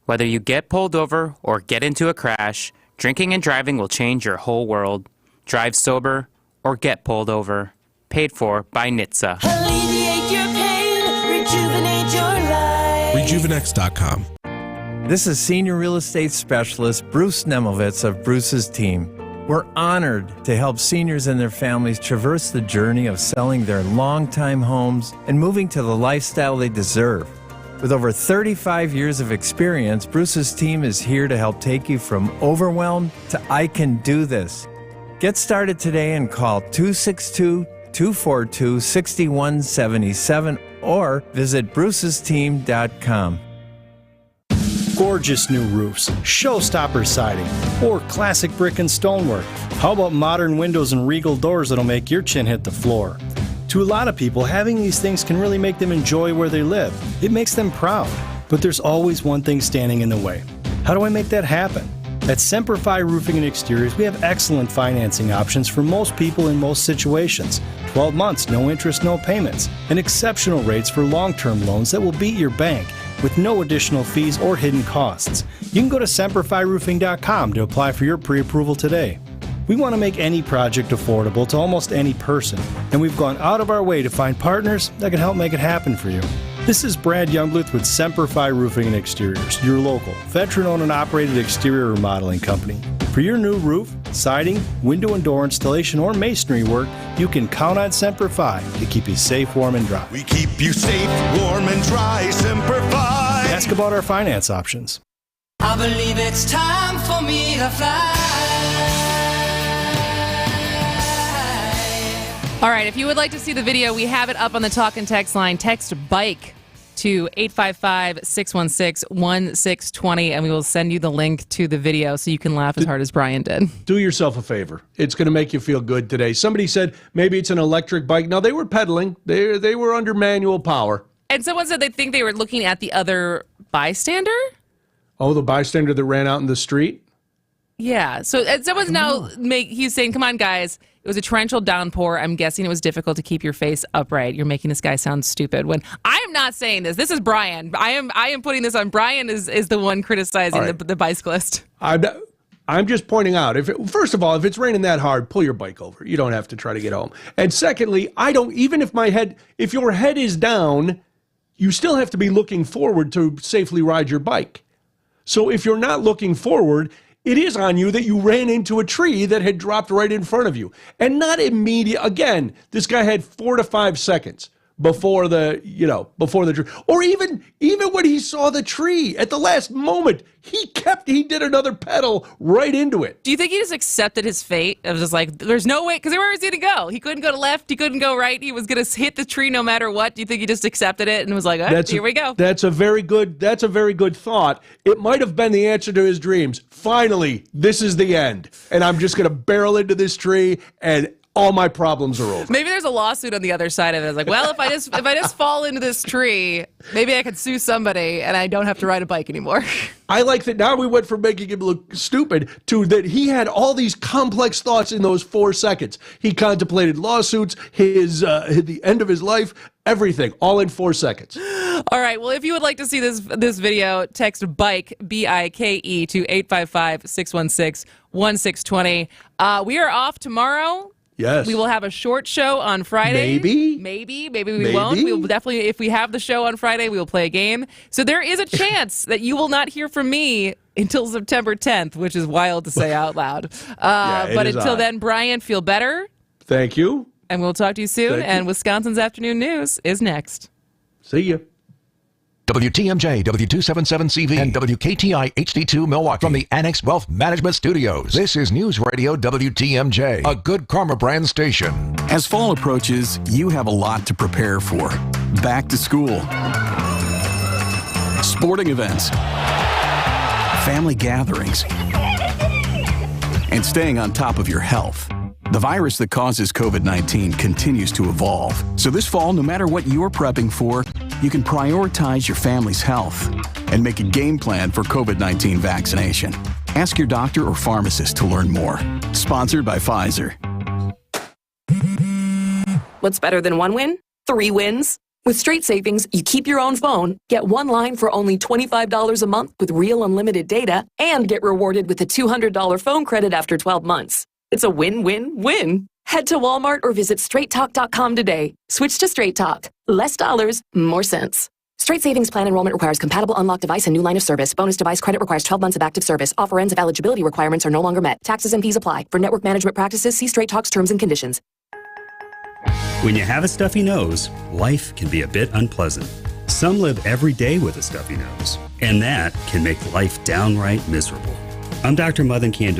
Whether you get pulled over or get into a crash, drinking and driving will change your whole world. Drive sober or get pulled over. Paid for by NHTSA. Alleviate your pain, rejuvenate your life. Rejuvenex.com. This is Senior Real Estate Specialist Bruce Nemovitz of Bruce's team. We're honored to help seniors and their families traverse the journey of selling their longtime homes and moving to the lifestyle they deserve. With over 35 years of experience, Bruce's team is here to help take you from overwhelmed to I can do this. Get started today and call 262-242-6177 or visit brucesteam.com. Gorgeous new roofs, showstopper siding, or classic brick and stonework. How about modern windows and regal doors that'll make your chin hit the floor? To a lot of people, having these things can really make them enjoy where they live. It makes them proud. But there's always one thing standing in the way. How do I make that happen? At Semperfi Roofing and Exteriors, we have excellent financing options for most people in most situations. 12 months, no interest, no payments, and exceptional rates for long-term loans that will beat your bank with no additional fees or hidden costs. You can go to SemperfiRoofing.com to apply for your pre-approval today. We want to make any project affordable to almost any person, and we've gone out of our way to find partners that can help make it happen for you. This is Brad Youngbluth with Semperfi Roofing and Exteriors, your local, veteran-owned and operated exterior remodeling company. For your new roof, siding, window and door installation, or masonry work, you can count on Semper Fi to keep you safe, warm, and dry. We keep you safe, warm, and dry. Semper Fi. Ask about our finance options. I believe it's time for me to fly. All right, if you would like to see the video, we have it up on the talk and text line. Text BIKE to 855-616-1620, and we will send you the link to the video so you can laugh as hard as Brian did. Do yourself a favor. It's going to make you feel good today. Somebody said maybe it's an electric bike. No, they were pedaling. They were under manual power. And someone said they think they were looking at the other bystander? Oh, the bystander that ran out in the street? Yeah. So someone's now he's saying, come on, guys. It was a torrential downpour. I'm guessing it was difficult to keep your face upright. You're making this guy sound stupid. When I am not saying this. This is Brian. I am putting this on. Brian is the one criticizing the bicyclist. I'm just pointing out, first of all, if it's raining that hard, pull your bike over. You don't have to try to get home. And secondly, even if your head is down, you still have to be looking forward to safely ride your bike. So if you're not looking forward, it is on you that you ran into a tree that had dropped right in front of you. And not immediate. Again, this guy had 4 to 5 seconds before the tree. Or even when he saw the tree at the last moment, he did another pedal right into it. Do you think he just accepted his fate? It was just like, there's no way, because where was he going to go? He couldn't go to left, he couldn't go right, he was going to hit the tree no matter what. Do you think he just accepted it and was like, here we go? That's a very good thought. It might have been the answer to his dreams. Finally, this is the end. And I'm just going to barrel into this tree and all my problems are over. Maybe there's a lawsuit on the other side of it. It's like, well, if I just fall into this tree, maybe I could sue somebody and I don't have to ride a bike anymore. I like that now we went from making him look stupid to that he had all these complex thoughts in those 4 seconds. He contemplated lawsuits, the end of his life, everything, all in 4 seconds. All right. Well, if you would like to see this video, text BIKE, BIKE, to 855-616-1620. We are off tomorrow. Yes. We will have a short show on Friday. Maybe we won't. We will definitely, if we have the show on Friday, we will play a game. So there is a chance that you will not hear from me until September 10th, which is wild to say out loud. But until then, Brian, feel better. Thank you. And we'll talk to you soon. And Wisconsin's Afternoon News is next. See ya. WTMJ, W277CV, and WKTI HD2 Milwaukee. From the Annex Wealth Management Studios, this is News Radio WTMJ, a Good Karma brand station. As fall approaches, you have a lot to prepare for. Back to school, sporting events, family gatherings, and staying on top of your health. The virus that causes COVID-19 continues to evolve. So this fall, no matter what you're prepping for, you can prioritize your family's health and make a game plan for COVID-19 vaccination. Ask your doctor or pharmacist to learn more. Sponsored by Pfizer. What's better than one win? 3 wins. With Straight Savings, you keep your own phone, get one line for only $25 a month with real unlimited data, and get rewarded with a $200 phone credit after 12 months. It's a win-win-win. Head to Walmart or visit straighttalk.com today. Switch to Straight Talk. Less dollars, more sense. Straight Savings Plan enrollment requires compatible unlocked device and new line of service. Bonus device credit requires 12 months of active service. Offer ends if eligibility requirements are no longer met. Taxes and fees apply. For network management practices, see Straight Talk's terms and conditions. When you have a stuffy nose, life can be a bit unpleasant. Some live every day with a stuffy nose, and that can make life downright miserable. I'm Dr. Madan Kandu.